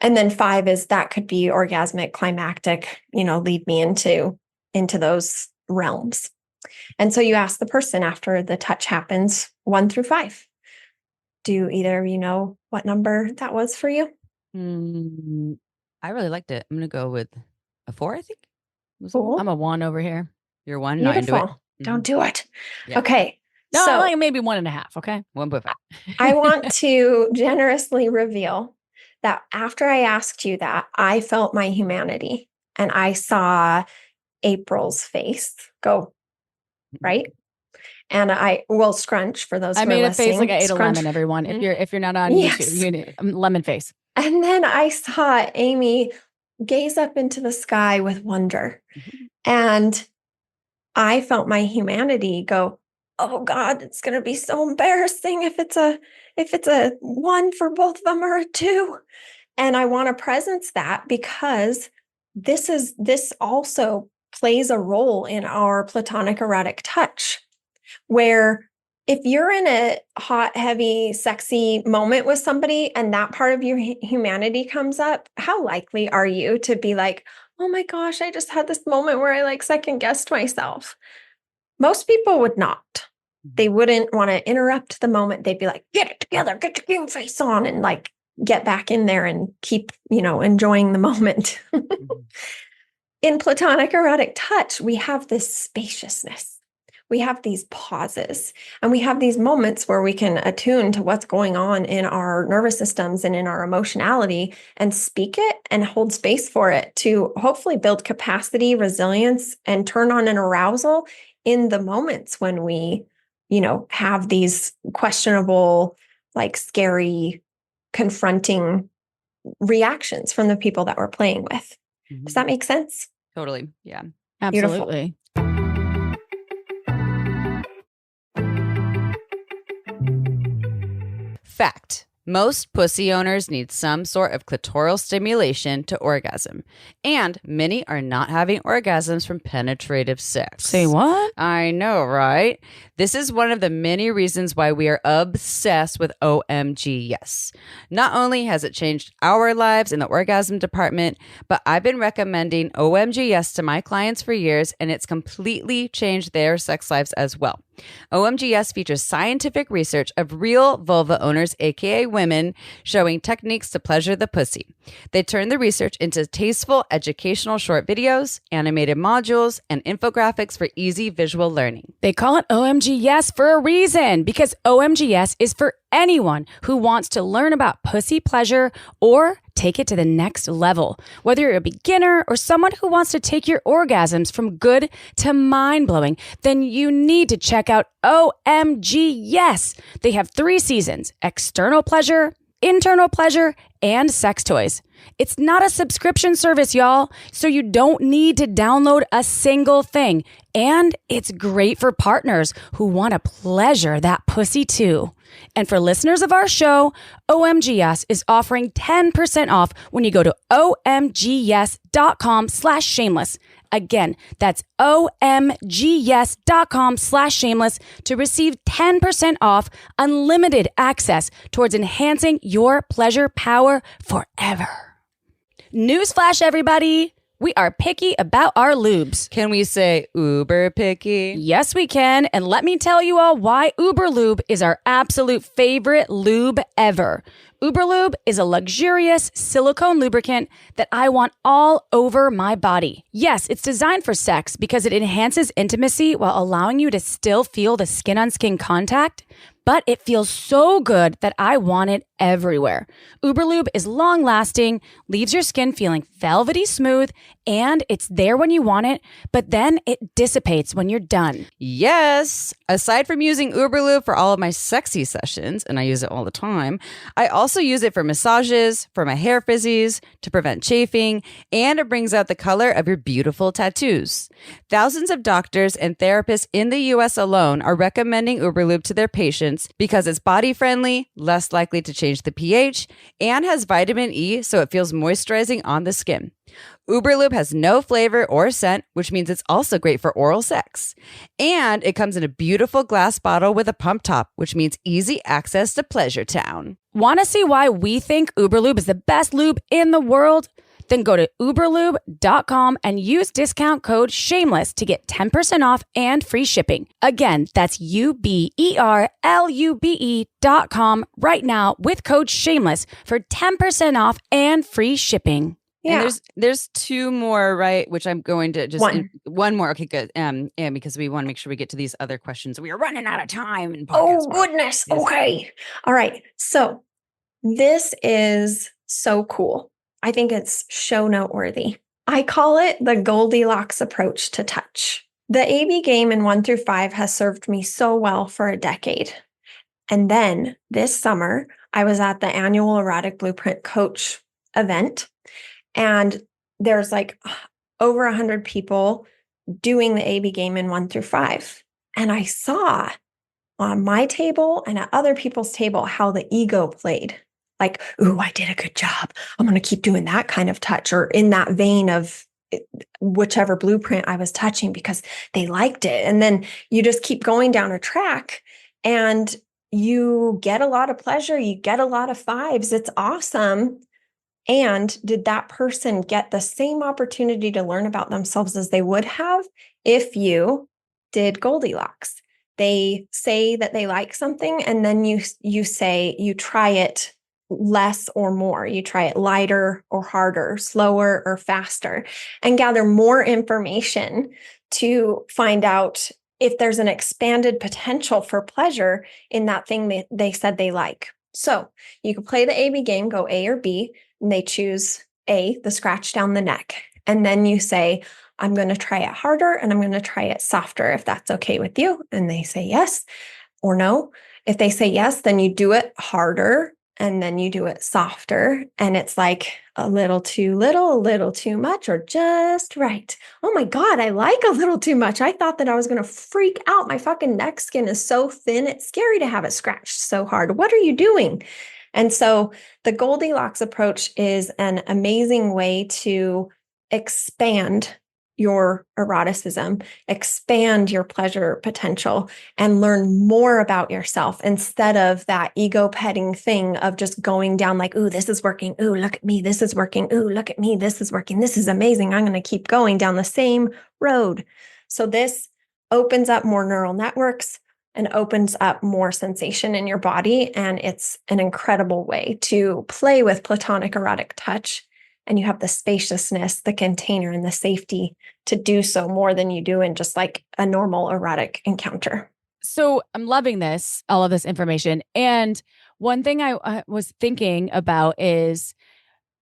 And then 5 is that could be orgasmic, climactic, lead me into those realms. And so you ask the person after the touch happens 1 through 5. Do either of you know what number that was for you? I really liked it. I'm going to go with a 4, I think. Cool. I'm a 1 over here. You're 1, Beautiful. not into it. Don't do it. Yeah. Okay. No, so like maybe 1.5. Okay. 1.5. I want to generously reveal that after I asked you that, I felt my humanity and I saw April's face go, right? And I will scrunch for those I who made are a listening. face like I ate Scrunch. a lemon, everyone. If you're not on Yes. YouTube, you need lemon face. And then I saw Amy gaze up into the sky with wonder. And I felt my humanity go, oh God, it's going to be so embarrassing if it's a 1 for both of them or a 2. And I want to presence that because this also plays a role in our platonic erotic touch, where if you're in a hot, heavy, sexy moment with somebody and that part of your humanity comes up, how likely are you to be like, oh my gosh, I just had this moment where I like second guessed myself? Most people would not. They wouldn't want to interrupt the moment. They'd be like, get it together, get your game face on, and like get back in there and keep, enjoying the moment. In platonic erotic touch, we have this spaciousness. We have these pauses and we have these moments where we can attune to what's going on in our nervous systems and in our emotionality and speak it and hold space for it to hopefully build capacity, resilience, and turn on an arousal in the moments when we, have these questionable, like scary, confronting reactions from the people that we're playing with. Does that make sense? Totally. Yeah. Absolutely. Fact. Most pussy owners need some sort of clitoral stimulation to orgasm, and many are not having orgasms from penetrative sex. Say what? I know, right? This is one of the many reasons why we are obsessed with OMG Yes. Not only has it changed our lives in the orgasm department, but I've been recommending OMG Yes to my clients for years, and it's completely changed their sex lives as well. OMG Yes features scientific research of real vulva owners, aka women, showing techniques to pleasure the pussy. They turn the research into tasteful, educational short videos, animated modules, and infographics for easy visual learning. They call it OMG Yes for a reason, because OMG Yes is for anyone who wants to learn about pussy pleasure or take it to the next level. Whether you're a beginner or someone who wants to take your orgasms from good to mind-blowing, then you need to check out OMG Yes. They have 3 seasons: external pleasure, internal pleasure, and sex toys. It's not a subscription service, y'all, so you don't need to download a single thing. And it's great for partners who want to pleasure that pussy too. And for listeners of our show, OMGYes is offering 10% off when you go to omgyes.com/shameless. Again, that's omgyes.com/shameless to receive 10% off unlimited access towards enhancing your pleasure power forever. Newsflash, everybody. We are picky about our lubes. Can we say uber picky? Yes, we can. And let me tell you all why Uber Lube is our absolute favorite lube ever. Uberlube is a luxurious silicone lubricant that I want all over my body. Yes, it's designed for sex because it enhances intimacy while allowing you to still feel the skin-on-skin contact, but it feels so good that I want it everywhere. Uberlube is long-lasting, leaves your skin feeling velvety smooth, and it's there when you want it, but then it dissipates when you're done. Yes. Aside from using Uberlube for all of my sexy sessions, and I use it all the time, I also use it for massages, for my hair frizzies, to prevent chafing, and it brings out the color of your beautiful tattoos. Thousands of doctors and therapists in the US alone are recommending Uberlube to their patients because it's body-friendly, less likely to change the pH, and has vitamin E so it feels moisturizing on the skin. Uberlube has no flavor or scent, which means it's also great for oral sex. And it comes in a beautiful glass bottle with a pump top, which means easy access to Pleasure Town. Want to see why we think Uberlube is the best lube in the world? Then go to uberlube.com and use discount code SHAMELESS to get 10% off and free shipping. Again, that's uberlube.com right now with code SHAMELESS for 10% off and free shipping. Yeah. And there's two more, right? Which I'm going to just one more. Okay, good. And because we want to make sure we get to these other questions. We are running out of time in podcast. Oh, goodness. Okay. All right. So this is so cool. I think it's show noteworthy. I call it the Goldilocks approach to touch. The AB game in 1 through 5 has served me so well for a decade. And then this summer, I was at the annual Erotic Blueprint coach event, and there's like over 100 people doing the AB game in 1 through 5. And I saw on my table and at other people's table how the ego played. Like, ooh, I did a good job. I'm going to keep doing that kind of touch, or in that vein of whichever blueprint I was touching because they liked it. And then you just keep going down a track and you get a lot of pleasure. You get a lot of fives. It's awesome. And did that person get the same opportunity to learn about themselves as they would have if you did Goldilocks? They say that they like something, and then you say you try it less or more. You try it lighter or harder, slower or faster, and gather more information to find out if there's an expanded potential for pleasure in that thing they said they like. So you can play the AB game, go A or B, and they choose A, the scratch down the neck. And then you say, I'm going to try it harder and I'm going to try it softer if that's okay with you. And they say yes or no. If they say yes, then you do it harder and then you do it softer. And it's like a little too little, a little too much, or just right. Oh my God, I like a little too much. I thought that I was going to freak out. My fucking neck skin is so thin. It's scary to have it scratched so hard. What are you doing? And so the Goldilocks approach is an amazing way to expand your eroticism, expand your pleasure potential, and learn more about yourself instead of that ego petting thing of just going down like, ooh, this is working. Ooh, look at me. This is working. Ooh, look at me. This is working. This is amazing. I'm going to keep going down the same road. So this opens up more neural networks and opens up more sensation in your body. And it's an incredible way to play with platonic erotic touch. And you have the spaciousness, the container, and the safety to do so more than you do in just like a normal erotic encounter. So I'm loving this, all of this information. And one thing I was thinking about is,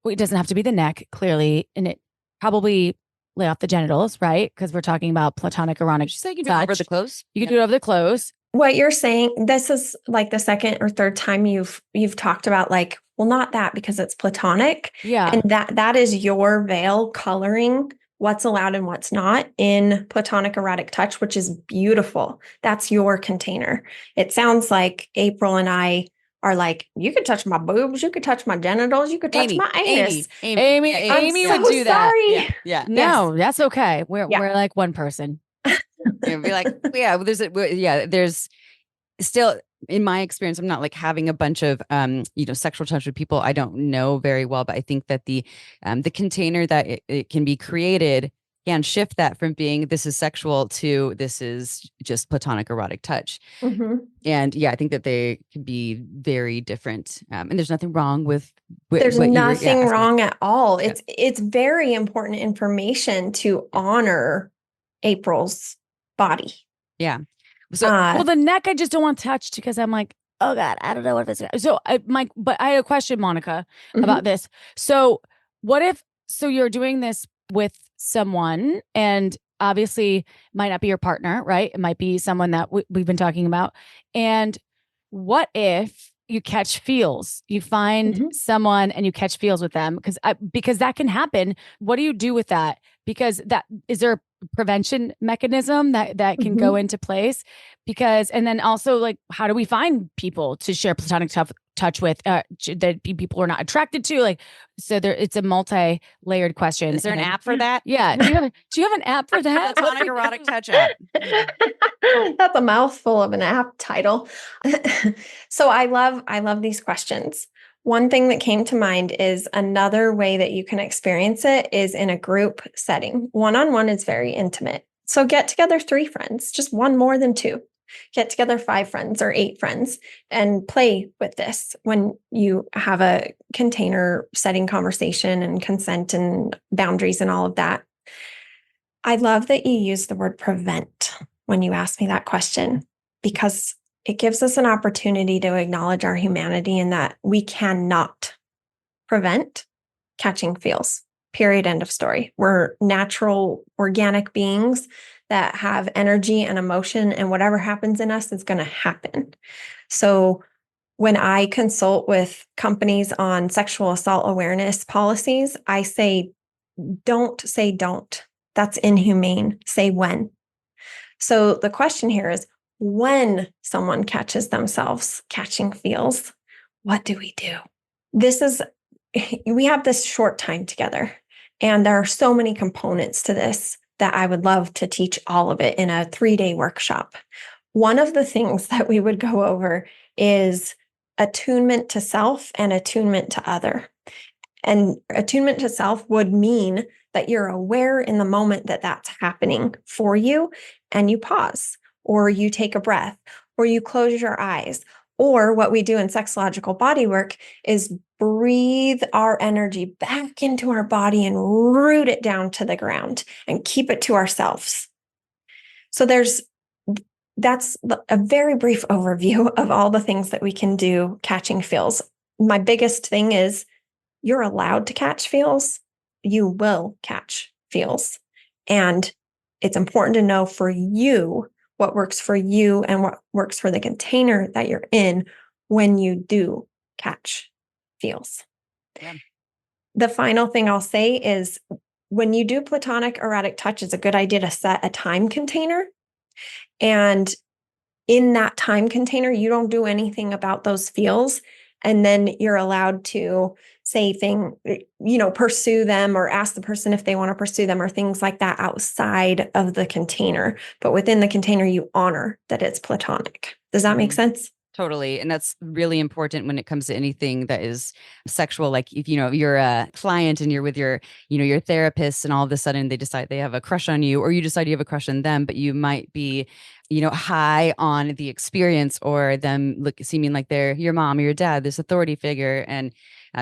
well, it doesn't have to be the neck, clearly, and it probably lay off the genitals, right? Because we're talking about platonic erotic touch. You can do it over the clothes. You can do it over the clothes. What you're saying, this is like the second or third time you've talked about like, well, not that because it's platonic. Yeah. And that is your veil coloring what's allowed and what's not in platonic erotic touch, which is beautiful. That's your container. It sounds like April and I are like, you could touch my boobs, you could touch my genitals, you could touch my anus. Amy I'm would so do that. sorry. Yeah. No, that's okay. We're like one person. It'd be like, yeah, there's still, in my experience, I'm not like having a bunch of, sexual touch with people I don't know very well, but I think that the container that it can be created can shift that from being this is sexual to this is just platonic erotic touch. And yeah, I think that they can be very different. And there's nothing wrong with There's what you were nothing asking. wrong at all. It's very important information to honor April's body. Yeah. So well, the neck I just don't want touched because I'm like, oh God, I don't know what this is. So but I had a question, Monica, about this. So what if you're doing this with someone and obviously might not be your partner, right? It might be someone that we've been talking about. And what if you catch feels? You find someone and you catch feels with them because that can happen. What do you do with that? Because is there a prevention mechanism that can go into place? And then also, like, how do we find people to share platonic touch with that people are not attracted to? Like, so it's a multi-layered question. Is there an app for that? Yeah. Do you have an app for that? Platonic erotic touch app. That's a mouthful of an app title. So I love these questions. One thing that came to mind is another way that you can experience it is in a group setting. One-on-one is very intimate. So get together 3 friends, just one more than 2. Get together 5 friends or 8 friends and play with this when you have a container setting conversation and consent and boundaries and all of that. I love that you use the word prevent when you ask me that question, because it gives us an opportunity to acknowledge our humanity and that we cannot prevent catching feels. Period. End of story. We're natural, organic beings that have energy and emotion, and whatever happens in us is going to happen. So when I consult with companies on sexual assault awareness policies, I say, don't say don't. That's inhumane. Say when. So the question here is, when someone catches themselves catching feels, what do we do? We have this short time together, and there are so many components to this that I would love to teach all of it in a 3-day workshop. One of the things that we would go over is attunement to self and attunement to other. And attunement to self would mean that you're aware in the moment that that's happening for you, and you pause, or you take a breath, or you close your eyes. Or what we do in Sexological Bodywork is breathe our energy back into our body and root it down to the ground and keep it to ourselves. So that's a very brief overview of all the things that we can do catching feels. My biggest thing is you're allowed to catch feels. You will catch feels. And it's important to know for you what works for you and what works for the container that you're in when you do catch feels. Yeah. The final thing I'll say is when you do platonic erotic touch, it's a good idea to set a time container. And in that time container, you don't do anything about those feels. And then you're allowed to pursue them or ask the person if they want to pursue them or things like that outside of the container. But within the container, you honor that it's platonic. Does that make sense? Totally. And that's really important when it comes to anything that is sexual. Like if, you're a client and you're with your therapist, and all of a sudden they decide they have a crush on you, or you decide you have a crush on them, but you might be, high on the experience, or them seeming like they're your mom or your dad, this authority figure. And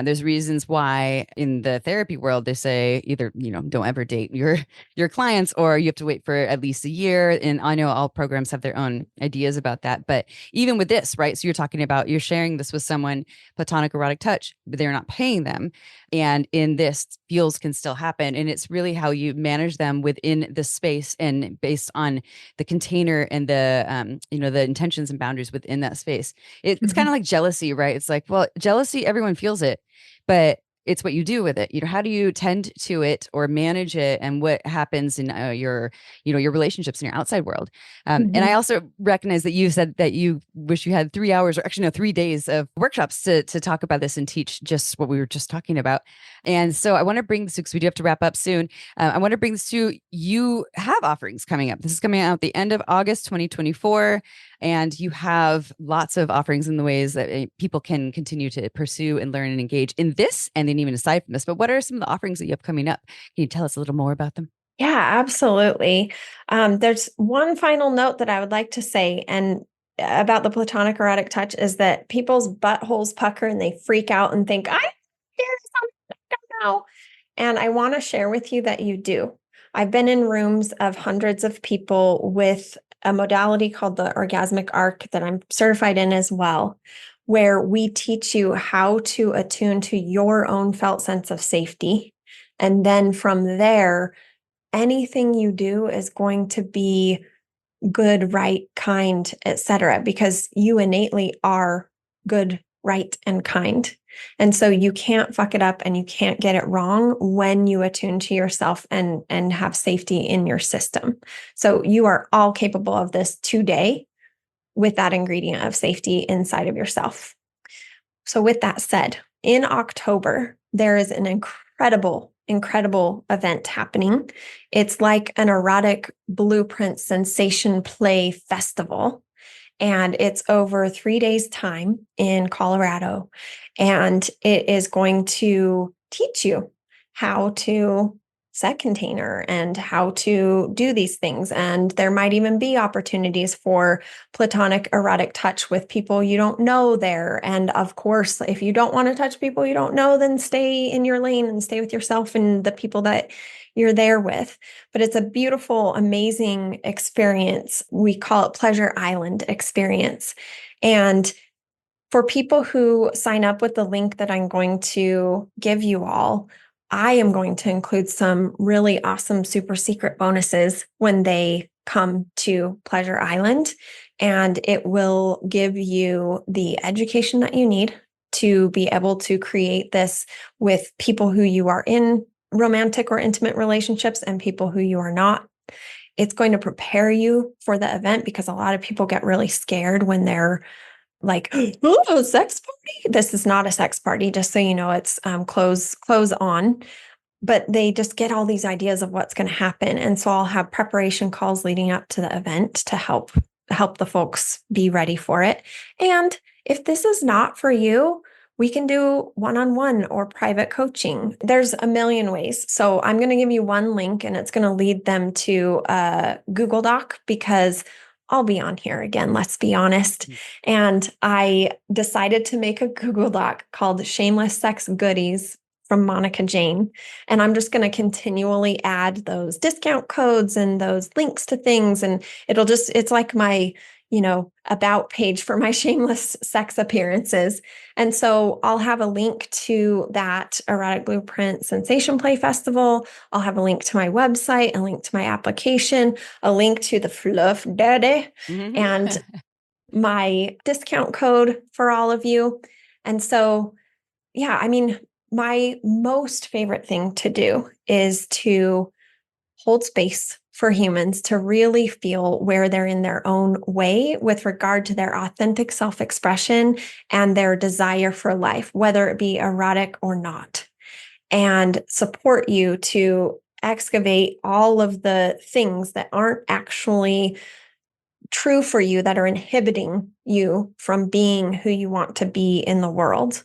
there's reasons why in the therapy world, they say either, don't ever date your clients, or you have to wait for at least a year. And I know all programs have their own ideas about that. But even with this, right? So you're sharing this with someone, platonic erotic touch, but they're not paying them. And in this, feels can still happen. And it's really how you manage them within the space and based on the container and the, the intentions and boundaries within that space. It's kind of like jealousy, right? It's like, well, jealousy, everyone feels it, but it's what you do with it. How do you tend to it or manage it, and what happens in your relationships in your outside world. And I also recognize that you said that you wish you had 3 hours, or actually no, 3 days of workshops to talk about this and teach just what we were just talking about. And so I want to bring this, because we do have to wrap up soon. I want to bring this to you. Have offerings coming up. This is coming out at the end of August 2024. And you have lots of offerings in the ways that people can continue to pursue and learn and engage in this, and then even aside from this. But what are some of the offerings that you have coming up? Can you tell us a little more about them? Yeah, absolutely. There's one final note that I would like to say, and about the platonic erotic touch is that people's buttholes pucker and they freak out and think, I hear something, I don't know. And I want to share with you that you do. I've been in rooms of hundreds of people with a modality called the Orgasmic Arc that I'm certified in as well, where we teach you how to attune to your own felt sense of safety. And then from there, anything you do is going to be good, right, kind, etc., because you innately are good, right, and kind. And so you can't fuck it up and you can't get it wrong when you attune to yourself and have safety in your system. So you are all capable of this today with that ingredient of safety inside of yourself. So with that said, in October, there is an incredible event happening. It's like an erotic blueprint sensation play festival. And it's over 3 days' time in Colorado. And it is going to teach you how to set container and how to do these things. And there might even be opportunities for platonic erotic touch with people you don't know there. And of course, if you don't want to touch people you don't know, then stay in your lane and stay with yourself and the people that you're there with. But it's a beautiful, amazing experience. We call it Pleasure Island experience. And for people who sign up with the link that I'm going to give you all, I am going to include some really awesome, super secret bonuses when they come to Pleasure Island. And it will give you the education that you need to be able to create this with people who you are in romantic or intimate relationships and people who you are not. It's going to prepare you for the event because a lot of people get really scared when they're like, oh, a sex party. This is not a sex party, just so you know. It's clothes on, but they just get all these ideas of what's going to happen. And so I'll have preparation calls leading up to the event to help the folks be ready for it. And if this is not for you, we can do one-on-one or private coaching. There's a million ways. So I'm going to give you one link and it's going to lead them to a Google Doc because I'll be on here again, let's be honest. And I decided to make a Google Doc called Shameless Sex Goodies from Monica Jayne. And I'm just going to continually add those discount codes and those links to things. And it's like my, about page for my shameless sex appearances. And so I'll have a link to that Erotic Blueprint Sensation Play Festival. I'll have a link to my website, a link to my application, a link to the Fluff Daddy, and my discount code for all of you. And so, yeah, I mean, my most favorite thing to do is to hold space for humans to really feel where they're in their own way with regard to their authentic self-expression and their desire for life, whether it be erotic or not, and support you to excavate all of the things that aren't actually true for you that are inhibiting you from being who you want to be in the world.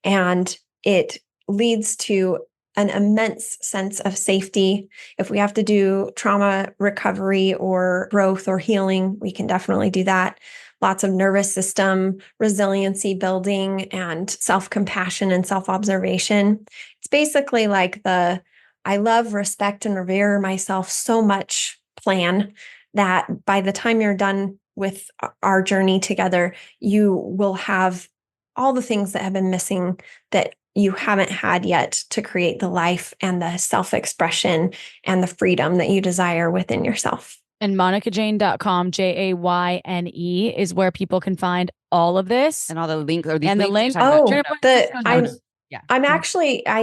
And it leads to an immense sense of safety. If we have to do trauma recovery or growth or healing, we can definitely do that. Lots of nervous system resiliency building and self-compassion and self-observation. It's basically like the I love, respect, and revere myself so much plan that by the time you're done with our journey together, you will have all the things that have been missing that you haven't had yet to create the life and the self-expression and the freedom that you desire within yourself. And monicajayne.com, Jayne, is where people can find all of this. And all the links or these and links. I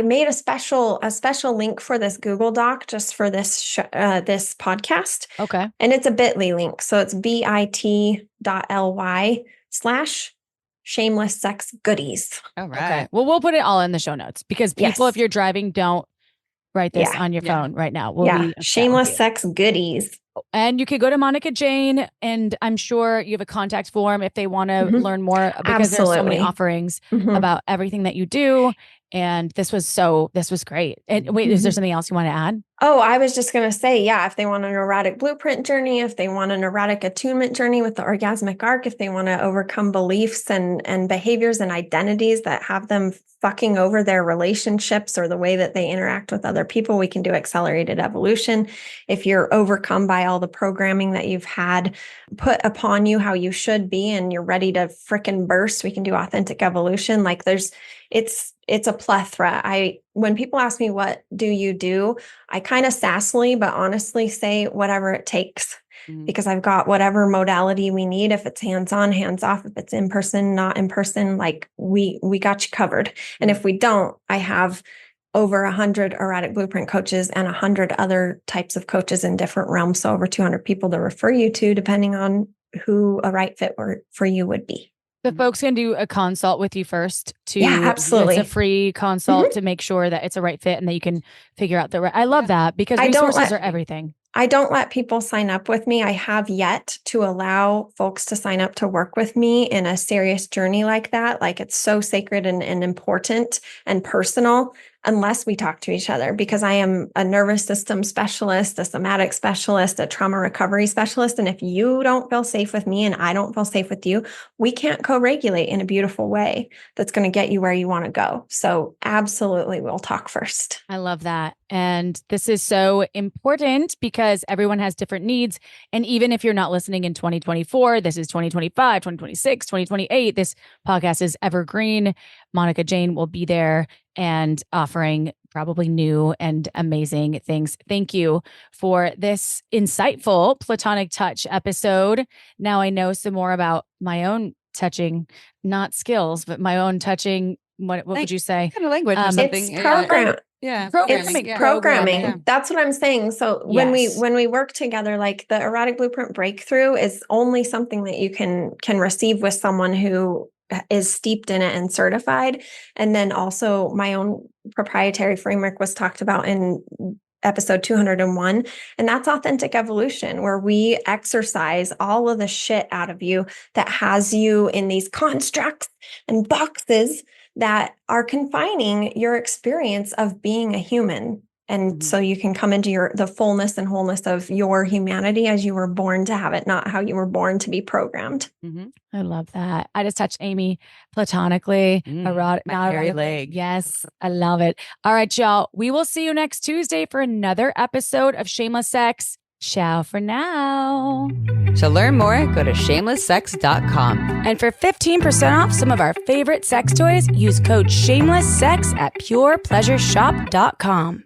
made a special link for this Google Doc just for this this podcast. Okay. And it's a bit.ly link. So it's bit.ly/shameless sex goodies. All right. Okay. Well, we'll put it all in the show notes because people, if you're driving, don't write this on your phone right now. We'll be shameless sex goodies. And you could go to Monica Jayne, and I'm sure you have a contact form if they want to learn more because there's so many offerings about everything that you do. And this was great. And wait, is there something else you want to add? Oh, I was just going to say, yeah, if they want an erotic blueprint journey, if they want an erotic attunement journey with the Orgasmic Arc, if they want to overcome beliefs and behaviors and identities that have them fucking over their relationships or the way that they interact with other people, we can do accelerated evolution. If you're overcome by all the programming that you've had put upon you how you should be and you're ready to frickin' burst, we can do authentic evolution. Like it's a plethora. When people ask me, what do you do? I kind of sassily, but honestly say whatever it takes, because I've got whatever modality we need. If it's hands-on, hands-off, if it's in person, not in person, like we got you covered. And if we don't, I have over 100 erotic blueprint coaches and 100 other types of coaches in different realms. So over 200 people to refer you to, depending on who a right fit for you would be. The folks can do a consult with you first Yeah, absolutely. It's a free consult to make sure that it's a right fit and that you can figure out the right. I love that because resources are everything. I don't let people sign up with me. I have yet to allow folks to sign up to work with me in a serious journey like that. Like it's so sacred and important and personal unless we talk to each other, because I am a nervous system specialist, a somatic specialist, a trauma recovery specialist. And if you don't feel safe with me and I don't feel safe with you, we can't co-regulate in a beautiful way that's going to get you where you want to go. So absolutely, we'll talk first. I love that. And this is so important because everyone has different needs. And even if you're not listening in 2024, this is 2025, 2026, 2028. This podcast is evergreen. Monica Jayne will be there and offering probably new and amazing things. Thank you for this insightful Platonic Touch episode. Now I know some more about my own touching, not skills, but my own touching. What would you say? Kind of language or something. It's program. Yeah. Programming. It's programming. Yeah. That's what I'm saying. So when we work together, like the erotic blueprint breakthrough is only something that you can receive with someone who is steeped in it and certified. And then also my own proprietary framework was talked about in episode 201. And that's authentic evolution, where we exercise all of the shit out of you that has you in these constructs and boxes that are confining your experience of being a human. And so you can come into the fullness and wholeness of your humanity as you were born to have it, not how you were born to be programmed. I love that. I just touched Amy platonically. Erotic, my hairy leg. Yes, I love it. All right, y'all. We will see you next Tuesday for another episode of Shameless Sex. Ciao for now. To learn more, go to shamelesssex.com. And for 15% off some of our favorite sex toys, use code SHAMELESSSEX at purepleasureshop.com.